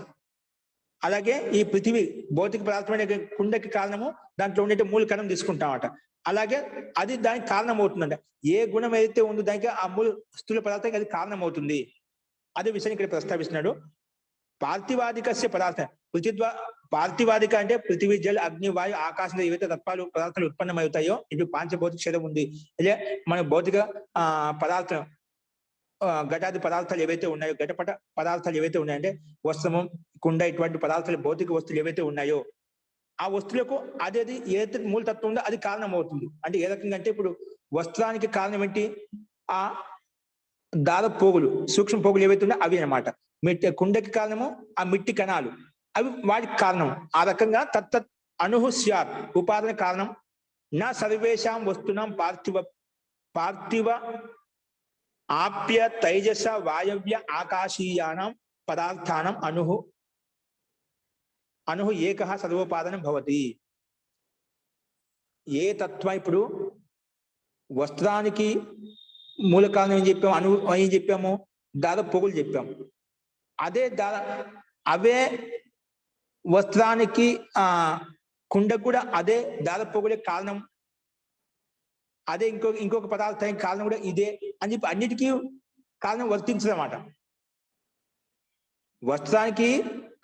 అలాగే ఈ పృథివీ భౌతిక పదార్థమైన కుండకి కారణము దాంట్లో ఉండే మూల కారణం తీసుకుంటాం అన్నమాట. అలాగే అది దానికి కారణం అవుతుందంట. ఏ గుణం ఏదైతే ఉందో దానికి ఆ మూల స్థూల పదార్థానికి అది కారణం అవుతుంది. అదే విషయాన్ని ఇక్కడ ప్రస్తావిస్తున్నాడు. పార్థివాధికస్య పదార్థం, పార్థివాదిక అంటే పృథివీ, జల్, అగ్ని, వాయు, ఆకాశంలో ఏవైతే పదార్థాలు ఉత్పన్నమవుతాయో, ఇప్పుడు పాంచభౌతిక శరీరం ఉంది, అదే మన భౌతిక పదార్థం ఘటాది పదార్థాలు ఏవైతే ఉన్నాయో, ఘటపట పదార్థాలు ఏవైతే ఉన్నాయంటే వస్త్రము, కుండ, ఇటువంటి పదార్థాలు భౌతిక వస్తువులు ఏవైతే ఉన్నాయో ఆ వస్తువులకు అదేది ఏదైతే మూలతత్వం ఉందో అది కారణం అవుతుంది. అంటే ఏ రకంగా అంటే ఇప్పుడు వస్త్రానికి కారణం ఏంటి? ఆ దార పోగులు, సూక్ష్మ పోగులు ఏవైతే ఉన్నాయో అవి అన్నమాట. కుండకి కారణము ఆ మిట్టి కణాలు, అవి వాటికి కారణం. ఆ రకంగా తత్ అణుః స్యాత్ ఉపాదాన కారణం నా సర్వేషాం వస్తునాం పార్థివ ఆప్య తైజస వాయవ్య ఆకాశీయానాం పదార్థానం అణుః ఏకః సర్వోపాదానం భవతి. ఏ తత్వం, ఇప్పుడు వస్త్రానికి మూల కారణం ఏం చెప్పాము? అణువు ఏం చెప్పాము? దార పొగులు చెప్పాము. అవే వస్త్రానికి కుండకు కూడా అదే దార పొగులే కారణం, అదే ఇంకొక పదార్థానికి కారణం కూడా ఇదే అని చెప్పి అన్నిటికీ కారణం వర్తించదన్నమాట. వస్త్రానికి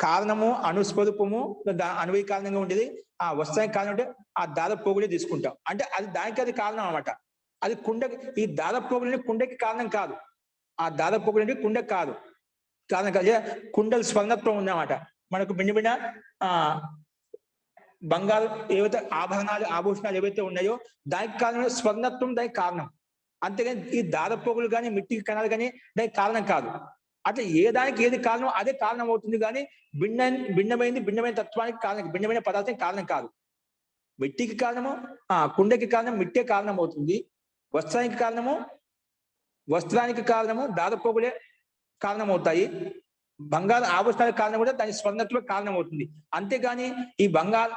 కారణము అణుస్వరూపము, అణువై కారణంగా ఉండేది. ఆ వస్త్రానికి కారణం అంటే ఆ దార పోగులే తీసుకుంటాం, అంటే అది దానికి అది కారణం అన్నమాట. అది కుండకి, ఈ దార పోగులని కుండకి కారణం కాదు, ఆ దార పోగులని కుండకి కాదు కారణం కాదు. కుండలు స్వర్ణత్వం ఉందన్నమాట. మనకు భిన్న బంగారు ఏవైతే ఆభూషణాలు ఏవైతే ఉన్నాయో దానికి కారణం స్వర్ణత్వం, దానికి కారణం. అంతేగాని ఈ దారపోగులు కానీ మిట్టి కణాలు కానీ దానికి కారణం కాదు. అట్లా ఏ దానికి ఏది కారణం అదే కారణం అవుతుంది, కానీ భిన్నమైన తత్వానికి కారణం, భిన్నమైన పదార్థానికి కారణం కాదు. మిట్టికి కారణము కుండకి కారణం మిట్టే కారణం అవుతుంది, వస్త్రానికి కారణము దారపోగులే కారణం అవుతాయి, బంగారు ఆభూషణాలకు కారణం కూడా దాని స్వర్ణత్వం కారణం అవుతుంది. అంతేగాని ఈ బంగారు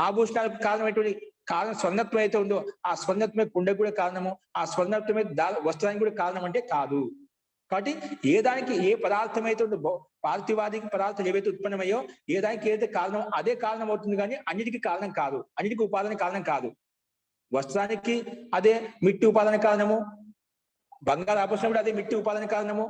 ఆభూషణాలకు కారణమైనటువంటి కారణం స్వర్ణత్వం అయితే ఉందో ఆ స్వర్ణత్వమే కుండకు కూడా కారణము, ఆ స్వర్ణత్వమే వస్త్రానికి కూడా కారణం అంటే కాదు. కాబట్టి ఏ దానికి ఏ పదార్థం అయితే ఉందో పార్థివాదిక పదార్థాలు ఏవైతే ఉత్పన్నమయ్యో ఏ దానికి ఏదైతే కారణం అదే కారణం అవుతుంది, కానీ అన్నిటికీ కారణం కాదు, అన్నిటికీ ఉపాదాన కారణం కాదు. వస్త్రానికి అదే మిట్టి ఉపాదాన కారణము, బంగారు ఆభరణం కూడా అదే మిట్టి ఉపాదాన కారణము,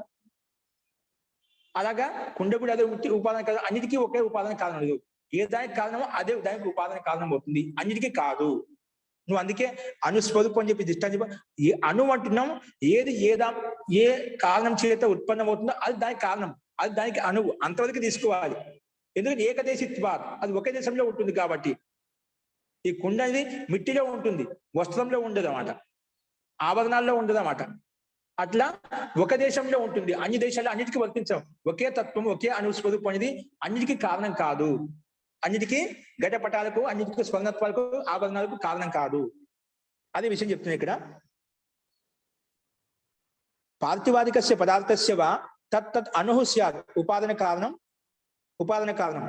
అలాగా కుండ కూడా అదే మిట్టి ఉపాదాన కారణం. అన్నిటికీ ఒకే ఉపాదాన కారణం లేదు. ఏ దానికి కారణమో అదే దానికి ఉపాదాన కారణం అవుతుంది, అన్నిటికీ కాదు. నువ్వు అందుకే అనుస్వరూపం అని చెప్పి దృష్టాంతం ఏ అణు అంటున్నాం, ఏది ఏ కారణం చేత ఉత్పన్నమవుతుందో అది దానికి కారణం, అది దానికి అణువు, అంతవరకు తీసుకోవాలి. ఎందుకంటే ఏకదేశిత్వ అది ఒకే దేశంలో ఉంటుంది కాబట్టి. ఈ కుండ అనేది మిట్టిలో ఉంటుంది, వస్త్రంలో ఉండదు అన్నమాట, ఆభరణాల్లో ఉండదు అన్నమాట. అట్లా ఒక దేశంలో ఉంటుంది, అన్ని దేశాల్లో అన్నిటికీ వర్తించాం. ఒకే తత్వం ఒకే అనుస్వరూపం అనేది అన్నిటికీ కారణం కాదు, అన్నిటికీ ఘటపటాలకు అన్నిటికీ స్వర్ణత్వాలకు ఆభరణాలకు కారణం కాదు. అదే విషయం చెప్తున్నాయి ఇక్కడ. పార్థివాదికస్య పదార్థస్య వా తత్ అణుః స్యాత్ ఉపాదాన కారణం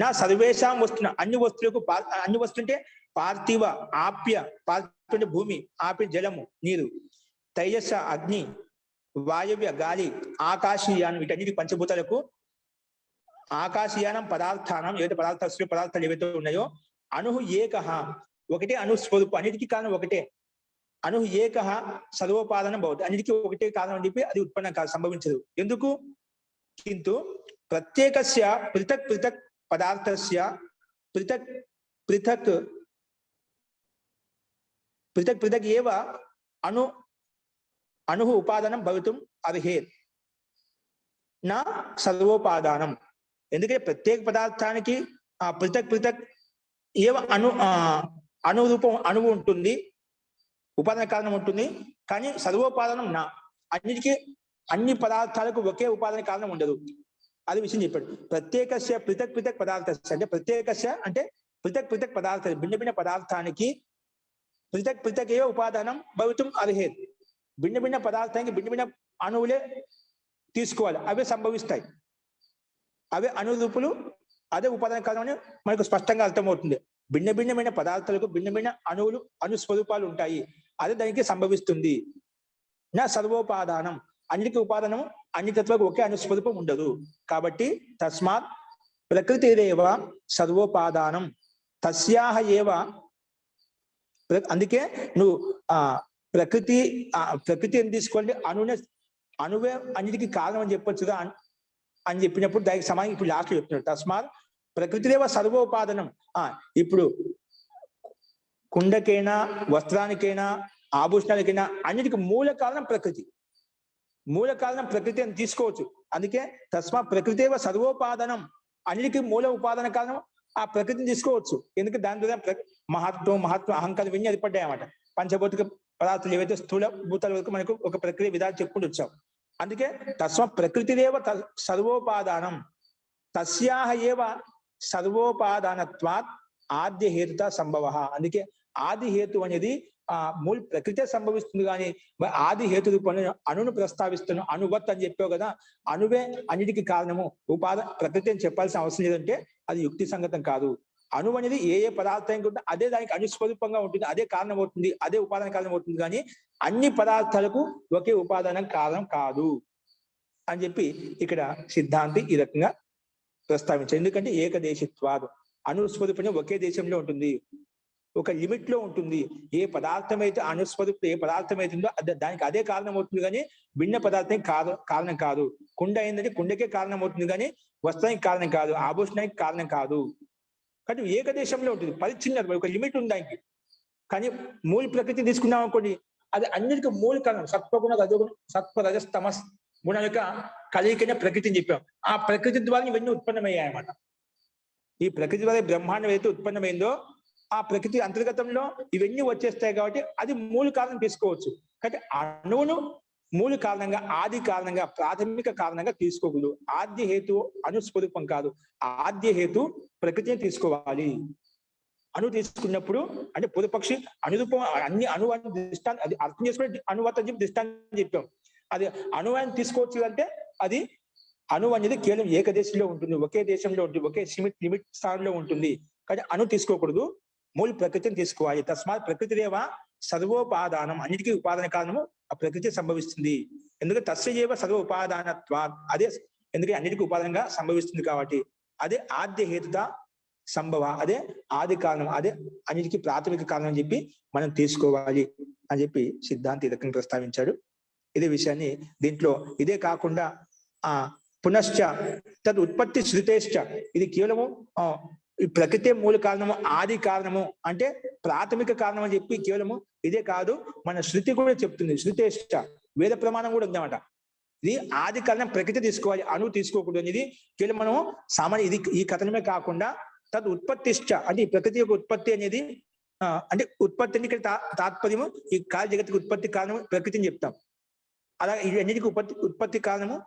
నా సర్వేషాం వస్తున్న అన్ని వస్తువులకు అన్ని వస్తువు అంటే పార్థివ ఆప్య, పార్థివ అంటే భూమి, ఆప్య జలము నీరు, తైజస అగ్ని, వాయవ్య గాలి, ఆకాశీయానం, వీటన్నిటి పంచభూతాలకు ఆకాశయానం పదార్థానం ఏవైతే పదార్థాలు ఏవైతే ఉన్నాయో అణుః ఏకః ఒకటే అనుస్వరూపం, అన్నిటికీ కారణం ఒకటే. అణుః ఏకః సర్వోపాదానం భవతి, అన్నిటికీ ఒకటే కారణం అని చెప్పి అది ఉత్పన్నం కాదు, సంభవించదు. ఎందుకు? కింటు ప్రత్యేకస్య పృథక్ పృథక్ పదార్థస్య పృథక్ పృథక్ పృథక్ పృథక్ ఏవ అణుః ఉపాదానం భవితుం అర్హేత్ నా సర్వోపాదానం. ఎందుకంటే ప్రత్యేక పదార్థానికి పృథక్ పృథక్ ఏవ అణురూపం అణువు ఉంటుంది, ఉపాదాన కారణం ఉంటుంది, కానీ సర్వోపాదానం నా, అన్నిటికీ అన్ని పదార్థాలకు ఒకే ఉపాదాన కారణం ఉండదు. అది విషయం చెప్పాడు. ప్రత్యేకస్య పృథక్ పృథక్ పదార్థస్య అంటే ప్రత్యేకస్య అంటే పృథక్ పృథక్ పదార్థాలు భిన్న భిన్న పదార్థానికి పృథక్ పృథక్ ఏవ ఉపాదానం భవితుం అర్హేత్, భిన్న భిన్న పదార్థానికి భిన్న భిన్న అణువులే తీసుకోవాలి, అవే సంభవిస్తాయి, అవే అణురూపులు, అదే ఉపాదాన కారణం మనకు స్పష్టంగా అర్థమవుతుంది. భిన్న భిన్నమైన పదార్థాలకు భిన్న భిన్న అణువులు అనుస్వరూపాలు ఉంటాయి, అదే దానికి సంభవిస్తుంది. నా సర్వోపాదానం అన్నిటికీ ఉపాదానం, అన్ని తత్వాలకు ఒకే అనుస్వరూపం ఉండదు. కాబట్టి తస్మాత్ ప్రకృతిరేవ సర్వోపాదానం తస్యాహ ఏవ. అందుకే నువ్వు ప్రకృతి అని తీసుకోండి, అణువే అన్నిటికీ కారణం అని చెప్పొచ్చుగా అని చెప్పినప్పుడు దానికి సమానం ఇప్పుడు లాస్ట్ చెప్తున్నాడు. తస్మాత్ ప్రకృతిరేవ సర్వోపాదానం. ఇప్పుడు కుండకైనా వస్త్రానికైనా ఆభూషణాలకైనా అన్నిటికీ మూల కారణం ప్రకృతి, మూల కారణం ప్రకృతి అని తీసుకోవచ్చు. అందుకే తస్మాత్ ప్రకృతిరేవ సర్వోపాదానం, అన్నిటికీ మూల ఉపాదాన కారణం ఆ ప్రకృతిని తీసుకోవచ్చు. ఎందుకంటే దాని ద్వారా మహత్వం అహంకారం ఇవన్నీ అది పడ్డాయి అన్నమాట. పంచభౌతిక పదార్థాలు ఏవైతే స్థూల భూతాల వరకు మనకు ఒక ప్రక్రియ విధానం చెప్పుకుంటూ వచ్చాం. అందుకే తస్మాత్ ప్రకృతిరేవ సర్వోపాదానం తస్యాహ ఏవ సర్వోపాదానత్వాత్ ఆద్య హేతుత సంభవ. అందుకే ఆది హేతు అనేది మూల ప్రకృతే సంభవిస్తుంది, కానీ ఆది హేతు రూపంలో అణును ప్రస్తావిస్తున్నాను. అణువత్ అని చెప్పావు కదా, అణువే అన్నిటికీ కారణము, ప్రకృతి అని చెప్పాల్సిన అవసరం లేదంటే అది యుక్తి సంగతం కాదు. అణువు అనేది ఏ పదార్థానికి ఉంటే అదే దానికి అనుస్వరూపంగా ఉంటుంది, అదే కారణం అవుతుంది, అదే ఉపాదాన కారణం అవుతుంది, కానీ అన్ని పదార్థాలకు ఒకే ఉపాదానం కారణం కాదు అని చెప్పి ఇక్కడ సిద్ధాంతి ఈ రకంగా ప్రస్తావించారు. ఎందుకంటే ఏకదేశిత్వాదు, అనుస్వరూపం ఒకే దేశంలో ఉంటుంది, ఒక లిమిట్ లో ఉంటుంది. ఏ పదార్థం అయితే అనుస్వరూపం ఏ పదార్థం అవుతుందో దానికి అదే కారణం అవుతుంది, కానీ భిన్న పదార్థం కారణం కాదు. కుండ అయిందంటే కుండకే కారణం అవుతుంది, కానీ వస్త్రానికి కారణం కాదు, ఆభూషణానికి కారణం కాదు. కానీ ఏకదేశంలో ఉంటుంది, పరిచ్ఛిన్నత ఒక లిమిట్ ఉంది దానికి. కానీ మూల ప్రకృతి తీసుకున్నాం అనుకోండి, అది అన్నిటికీ మూల కారణం. సత్వగుణ రజోగుణ సత్వ రజస్ తమస్ గుణ యొక్క కలయికనే ప్రకృతిని చెప్పాం. ఆ ప్రకృతి ద్వారా ఇవన్నీ ఉత్పన్నమయ్యాయి అన్నమాట. ఈ ప్రకృతి ద్వారా బ్రహ్మాండం ఏదైతే ఉత్పన్నమైందో ఆ ప్రకృతి అంతర్గతంలో ఇవన్నీ వచ్చేస్తాయి, కాబట్టి అది మూల కారణం తీసుకోవచ్చు. కాబట్టి అణువును మూల కారణంగా, ఆది కారణంగా, ప్రాథమిక కారణంగా తీసుకోకూడదు. ఆద్య హేతు అనుస్వరూపం కాదు, ఆద్య హేతు ప్రకృతిని తీసుకోవాలి. అణు తీసుకున్నప్పుడు అంటే పూర్వపక్షి అనురూపం అన్ని అణు అని దృష్టాన్ని అది అర్థం చేసుకుని అనువత అని చెప్పి దృష్టాన్ని చెప్పాం. అది అణువాన్ని తీసుకోవచ్చు అంటే అది అణు అనేది కేవలం ఏకదేశంలో ఉంటుంది, ఒకే దేశంలో ఉంటుంది, ఒకే లిమిట్ స్థానంలో ఉంటుంది. కానీ అణు తీసుకోకూడదు, మూల ప్రకృతిని తీసుకోవాలి. తస్మాత్ ప్రకృతిరేవ సర్వోపాదానం, అన్నిటికీ ఉపాదాన కారణము ఆ ప్రకృతి సంభవిస్తుంది. ఎందుకంటే తస్యజేవ సర్వ ఉపాదానత్వా, అదే ఎందుకంటే అన్నిటికీ ఉపాదానంగా సంభవిస్తుంది కాబట్టి. అదే ఆద్య హేతుత సంభవ, అదే ఆది కారణం, అదే అన్నిటికీ ప్రాథమిక కారణం అని చెప్పి మనం తీసుకోవాలి అని చెప్పి సిద్ధాంతి ఈ రకంగా ప్రస్తావించాడు. ఇదే విషయాన్ని దీంట్లో ఇదే కాకుండా పునశ్చ తద్ ఉత్పత్తి శృతేశ్చ, ఇది కేవలము ఈ ప్రకృతి మూల కారణము, ఆది కారణము అంటే ప్రాథమిక కారణం అని చెప్పి కేవలము ఇదే కాదు, మన శృతి కూడా చెప్తుంది. శృతేశ్చ, వేద ప్రమాణం కూడా ఉందన్నమాట. ఇది ఆది కారణం ప్రకృతి తీసుకోవాలి, అణువు తీసుకోకూడదు. ఇది కేవలం మనం సామాన్య ఇది ఈ కథనమే కాకుండా తద్ ఉత్పత్తిశ్చ, అంటే ఈ ప్రకృతి యొక్క ఉత్పత్తి అనేది అంటే ఉత్పత్తి ఇక్కడ తాత్పర్యము ఈ కాల జగత్తుకి ఉత్పత్తి కారణము ప్రకృతిని చెప్తాం. అలాగే ఈ అన్నిటికీ ఉత్పత్తి కారణము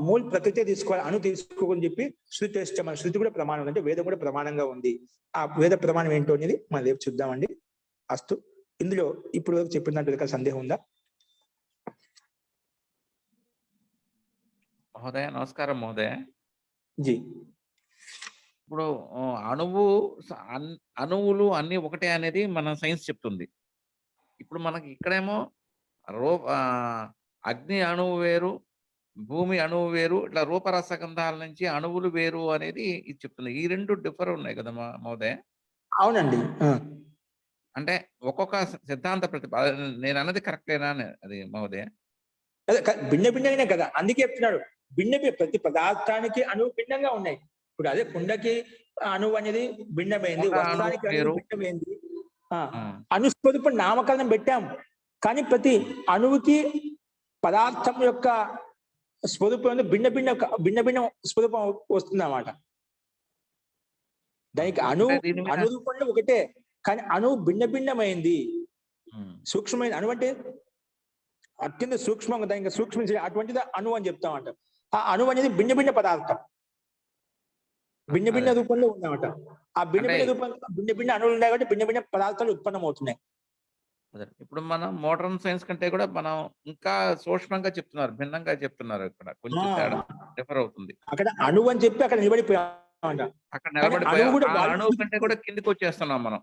మూల ప్రకృతి తీసుకోవాలి, అణు తీసుకోకని చెప్పి శృతి, మన శృతి కూడా ప్రమాణం, అంటే వేదం కూడా ప్రమాణంగా ఉంది. ఆ వేద ప్రమాణం ఏంటో అనేది మనం రేపు చూద్దామండి. అస్తు. ఇందులో ఇప్పుడు చెప్పిన దాంట్లో సందేహం ఉందా? మహోదయ నమస్కారం. మహోదయ జీ, ఇప్పుడు అణువులు అన్ని ఒకటే అనేది మన సైన్స్ చెప్తుంది. ఇప్పుడు మనకి ఇక్కడేమో అగ్ని అణువు వేరు, భూమి అణువు వేరు, ఇట్లా రూపరసగంధాల నుంచి అణువులు వేరు అనేది ఇది చెప్తుంది. ఈ రెండు డిఫర్ ఉన్నాయి కదా మహోదయ? అవునండి. అంటే ఒక్కొక్క సిద్ధాంత నేను అన్నది కరెక్టేనా అది మహోదయ? భిన్న భిన్నగానే కదా, అందుకే చెప్తున్నాడు. ప్రతి పదార్థానికి అణువు భిన్నంగా ఉన్నాయి. ఇప్పుడు అదే కుండకి అణువు అనేది భిన్నమైంది, వస్త్రానికి అణువు భిన్నమైంది. అనుస్వరూప నామకరణం పెట్టాం, కానీ ప్రతి అణువుకి పదార్థం యొక్క స్వరూపం భిన్న భిన్న స్వరూపం వస్తుంది అన్నమాట. దానికి అనురూపంలో ఒకటే, కానీ అణువు భిన్న భిన్నమైంది, సూక్ష్మమైన అణువు అంటే అత్యంత సూక్ష్మంగా, దానికి సూక్ష్మ అటువంటిది అణువు అని చెప్తామంట. ఆ అణువు అనేది భిన్న భిన్న పదార్థం, భిన్న భిన్న రూపంలో ఉందన్నమాట. ఆ భిన్న భిన్న రూపంలో భిన్న భిన్న అణువులు ఉన్నాయి కాబట్టి భిన్న భిన్న పదార్థాలు ఉత్పన్నం అవుతున్నాయి. ఇప్పుడు మనం మోడర్న్ సైన్స్ కంటే కూడా మనం ఇంకా సూక్ష్మంగా చెప్తున్నారు, భిన్నంగా చెప్తున్నారు. ఇక్కడ కొంచెం తేడా డిఫర్ అవుతుంది. అక్కడ అణువు అని చెప్పి అక్కడ నిలబడిపోయామంట, అక్కడ నిలబడిపోయి అణువు కంటే కూడా కిందికి వచ్చేస్తున్నాం మనం.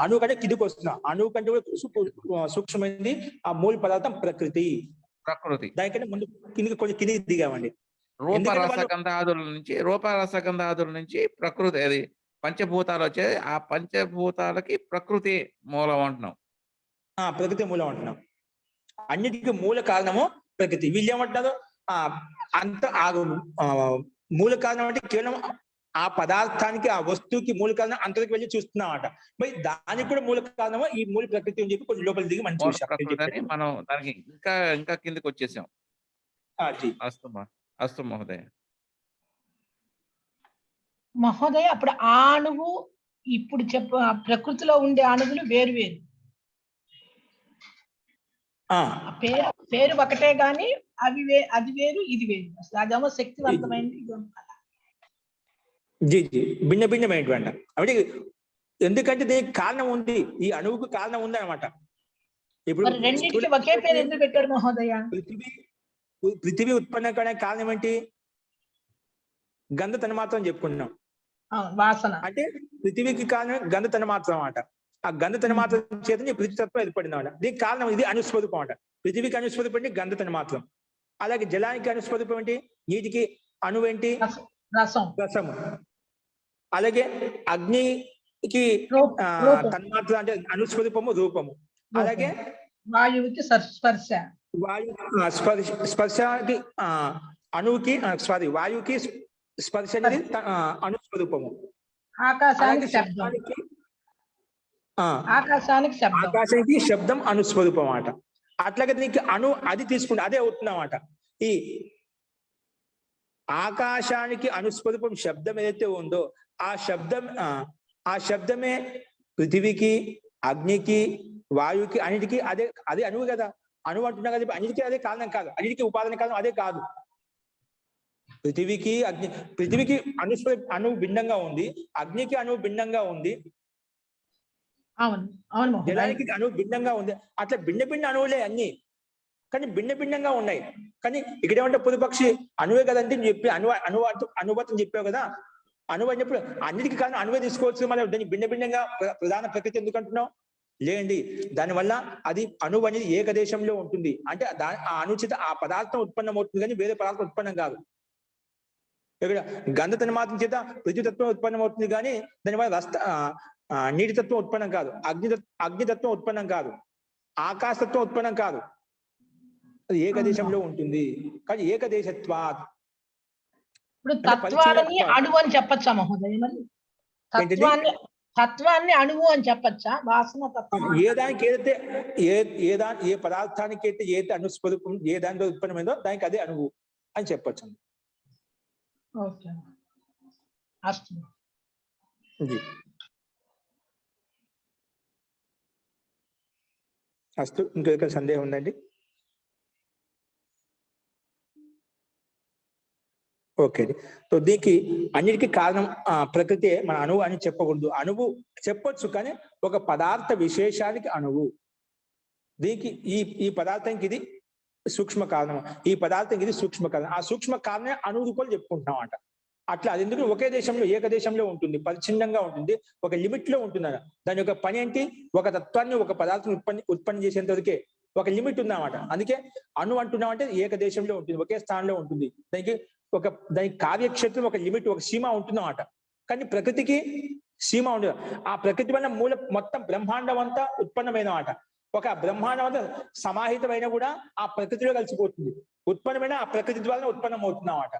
అణువు కంటే కిందికి వస్తున్నాం. అణువు కంటే కూడా సూక్ష్మమైంది ఆ మూల పదార్థం ప్రకృతి. దానికంటే ముందు కిందికి కొంచెం కిందికి దిగామండి. రూపరసగంధాదుల నుంచి ప్రకృతి, అది పంచభూతాలు వచ్చేది, ఆ పంచభూతాలకి ప్రకృతి మూలం అంటున్నాం. ప్రకృతి మూలం అంటున్నాం. అన్నిటికీ మూల కారణము ప్రకృతి. వీళ్ళు ఏమంటారు, మూల కారణం అంటే కేవలం ఆ పదార్థానికి, ఆ వస్తువుకి మూల కారణం అంతకు వెళ్ళి చూస్తున్నామట. మరి దానికి కూడా మూల కారణము ఈ మూల ప్రకృతి అని చెప్పి కొంచెం లోపలి దిగి మంచి విషయం మనం దానికి ఇంకా కిందకి వచ్చేసాం. అస్తు మహోదయ. మహోదయ, అప్పుడు ఆ అణువు ఇప్పుడు ప్రకృతిలో ఉండే అణువులు వేరు వేరు, పేరు ఒకటే గాని అది వేరు ఇది వేరు. అదేమో శక్తివంతమైనది, భిన్న భిన్నమైనటువంటి. అంటే ఎందుకంటే దీనికి కారణం ఉంది, ఈ అణువుకు కారణం ఉంది అనమాట. ఇప్పుడు రెండింటికి ఒకే పేరు ఎందుకు పెట్టారు మహోదయ? పృథివీ ఉత్పన్నం కావడానికి కారణం ఏంటి? గంధ తన్మాత్రం చెప్పుకున్నాం. వాసన అంటే పృథివీకి కారణం గంధ తన్మాత్రం అన్నమాట. ఆ గంధ తన్మాత్రం చేత పృథ్వీతత్వం ఏర్పడింది అన్నమాట. దీనికి కారణం ఇది అనుస్వరూపం అంట. పృథివీకి అనుస్వరూపం ఏంటి? గంధ తన్మాత్రం. అలాగే జలానికి అనుస్వరూపం ఏంటి? నీటికి అణువు ఏంటి? రసము. అలాగే అగ్నికి తన్మాత్ర అంటే అనుస్వరూపము రూపము. అలాగే వాయువుకి స్పర్శ, స్పర్శకి అణువుకి వాయువుకి స్పర్శ అనేది అనుస్వరూపము. ఆకాశానికి శబ్దం అనుస్వరూపం అన్నమాట. అట్లాగే దీనికి అది తీసుకుంటే అదే అవుతుందన్నమాట. ఈ ఆకాశానికి అనుస్వరూపం శబ్దం ఏదైతే ఉందో ఆ శబ్దమే పృథివీకి, అగ్నికి, వాయువుకి, అన్నిటికీ అదే అణువు కదా. అణువు అంటున్నా కదా, అన్నిటికీ అదే కారణం కాదు, అన్నిటికీ ఉపాదాన కారణం అదే కాదు. పృథివీకి అణువు భిన్నంగా ఉంది, అగ్నికి అణువు భిన్నంగా ఉంది, జలానికి అణువు భిన్నంగా ఉంది. అట్లా భిన్న భిన్న అణువులే అన్ని, కానీ భిన్న భిన్నంగా ఉన్నాయి. కానీ ఇక్కడ ఏమంటే పొదుపక్షి అణువే కదంటే చెప్పి అనువాతం చెప్పావు కదా, అణువు అన్నప్పుడు అన్నిటికీ కారణం అణువే తీసుకోవచ్చు, మరి దాన్ని భిన్న భిన్నంగా ప్రధాన ప్రకృతి ఎందుకు అంటున్నావు? లేండి, దానివల్ల అది అణువు అనేది ఏకదేశంలో ఉంటుంది. అంటే ఆ అణుచిత ఆ పదార్థం ఉత్పన్నం అవుతుంది కానీ వేరే పదార్థం ఉత్పన్నం కాదు. ఇక్కడ గంధతత్వం మాత్రం చేత పృథ్వీతత్వం ఉత్పన్నం అవుతుంది కానీ దానివల్ల నీటి తత్వం ఉత్పన్నం కాదు, అగ్నితత్వం ఉత్పన్నం కాదు, ఆకాశతత్వం ఉత్పన్నం కాదు. అది ఏకదేశంలో ఉంటుంది. కానీ ఏకదేశత్వాత్ ఇప్పుడు తత్వాలని అణువు అని చెప్పచ్చా మహోదయ? మరి తత్వాన్ని అణువు అని చెప్పచ్చా? వాసన తత్వం ఏ దానికి ఏదైతే ఏ పదార్థానికి అయితే ఏదైతే అణుస్వరూపం ఏ దానిలో ఉత్పన్నమైందో దానికి అదే అణువు అని చెప్పచ్చు. ఓకే, అస్తు. అస్తు. ఇంకొక సందేహం ఉందండి? ఓకే అండి. సో దీనికి అన్నిటికీ కారణం ప్రకృతి. మన అణువు అని చెప్పకూడదు. అణువు చెప్పొచ్చు కానీ ఒక పదార్థ విశేషానికి అణువు. దీనికి ఈ పదార్థానికి ఇది సూక్ష్మ కారణం, ఈ పదార్థానికి ఇది సూక్ష్మ కారణం. ఆ సూక్ష్మ కారణమే అణువు రూపాలు చెప్పుకుంటున్నాం అంట. అట్లా అది ఎందుకు ఒకే దేశంలో ఏకదేశంలో ఉంటుంది, పరిచ్ఛిన్నంగా ఉంటుంది, ఒక లిమిట్ లో ఉంటుంది. దాని యొక్క పని ఏంటి? ఒక తత్వాన్ని ఒక పదార్థం ఉత్పత్తి చేసేంత వరకే ఒక లిమిట్ ఉందన్నమాట. అందుకే అణు అంటున్నామంటే ఏకదేశంలో ఉంటుంది, ఒకే స్థానంలో ఉంటుంది. దానికి కార్యక్షేత్రం ఒక లిమిట్, ఒక సీమ ఉంటుందన్నమాట. కానీ ప్రకృతికి సీమ ఉండదు. ఆ ప్రకృతి వల్ల మొత్తం బ్రహ్మాండం అంతా ఉత్పన్నమైన మాట. ఒక బ్రహ్మాండం అంతా సమాహితమైన కూడా ఆ ప్రకృతిలో కలిసిపోతుంది. ఉత్పన్నమైన ఆ ప్రకృతి ద్వారా ఉత్పన్నం అవుతుంది అన్నమాట.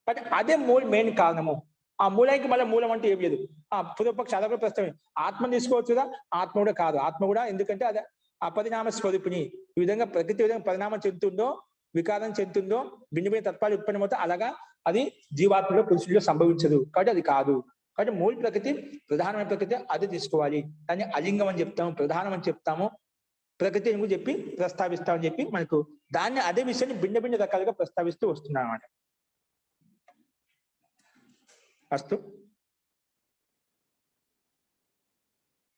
కానీ అదే మెయిన్ కారణము. ఆ మూలానికి మళ్ళీ మూలం అంటే ఏం లేదు. పూర్వపక్ష అదొక ప్రశ్న. ఆత్మ తీసుకోవచ్చు కదా? ఆత్మ కూడా కాదు. ఆత్మ కూడా ఎందుకంటే అదే అపరిణామ స్వరూపిణి. ఈ విధంగా ప్రకృతి విధంగా పరిణామం చెందుతుందో, వికారం చెందుతుందో, భిన్న భిన్న తత్వాలు ఉత్పన్నమవుతా, అలాగా అది జీవాత్మలో పురుషుల్లో సంభవించదు. కాబట్టి అది కాదు. కాబట్టి మూల ప్రకృతి, ప్రధానమైన ప్రకృతి అది తీసుకోవాలి. దాన్ని అలింగం అని చెప్తాము, ప్రధానం అని చెప్తాము, ప్రకృతి అని చెప్పి ప్రస్తావిస్తామని చెప్పి మనకు దాన్ని అదే విషయాన్ని భిన్న భిన్న రకాలుగా ప్రస్తావిస్తూ వస్తున్నాం అన్నమాట. అస్తు.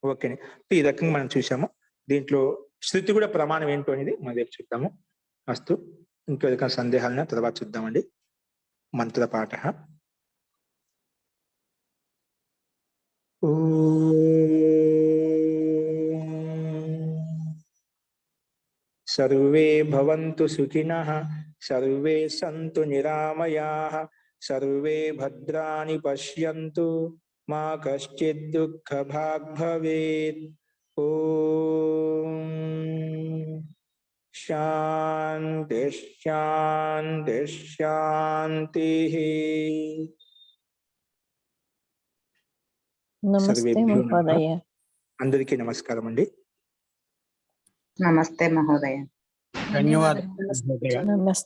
ఓకే, ఈ రకంగా మనం చూసాము. దీంట్లో శృతి కూడా ప్రమాణం ఏంటో అనేది మనం రేపు చూద్దాము. అస్తు. ఇంకో రకం సందేహాలను తర్వాత చూద్దామండి. మంత్రపాఠ. సర్వే భవంతు సుఖినః, సర్వే సంతు నిరామయాః, సర్వే భద్రాణి పశ్యంతు, మా కశ్చిద్ దుఃఖభాగ్ భవేత్. ఓం శాంతి శాంతి శాంతి. నమస్తే మహోదయ. అందరికీ నమస్కారం అండి. నమస్తే మహోదయ. ధన్యవాదాలు. నమస్తే.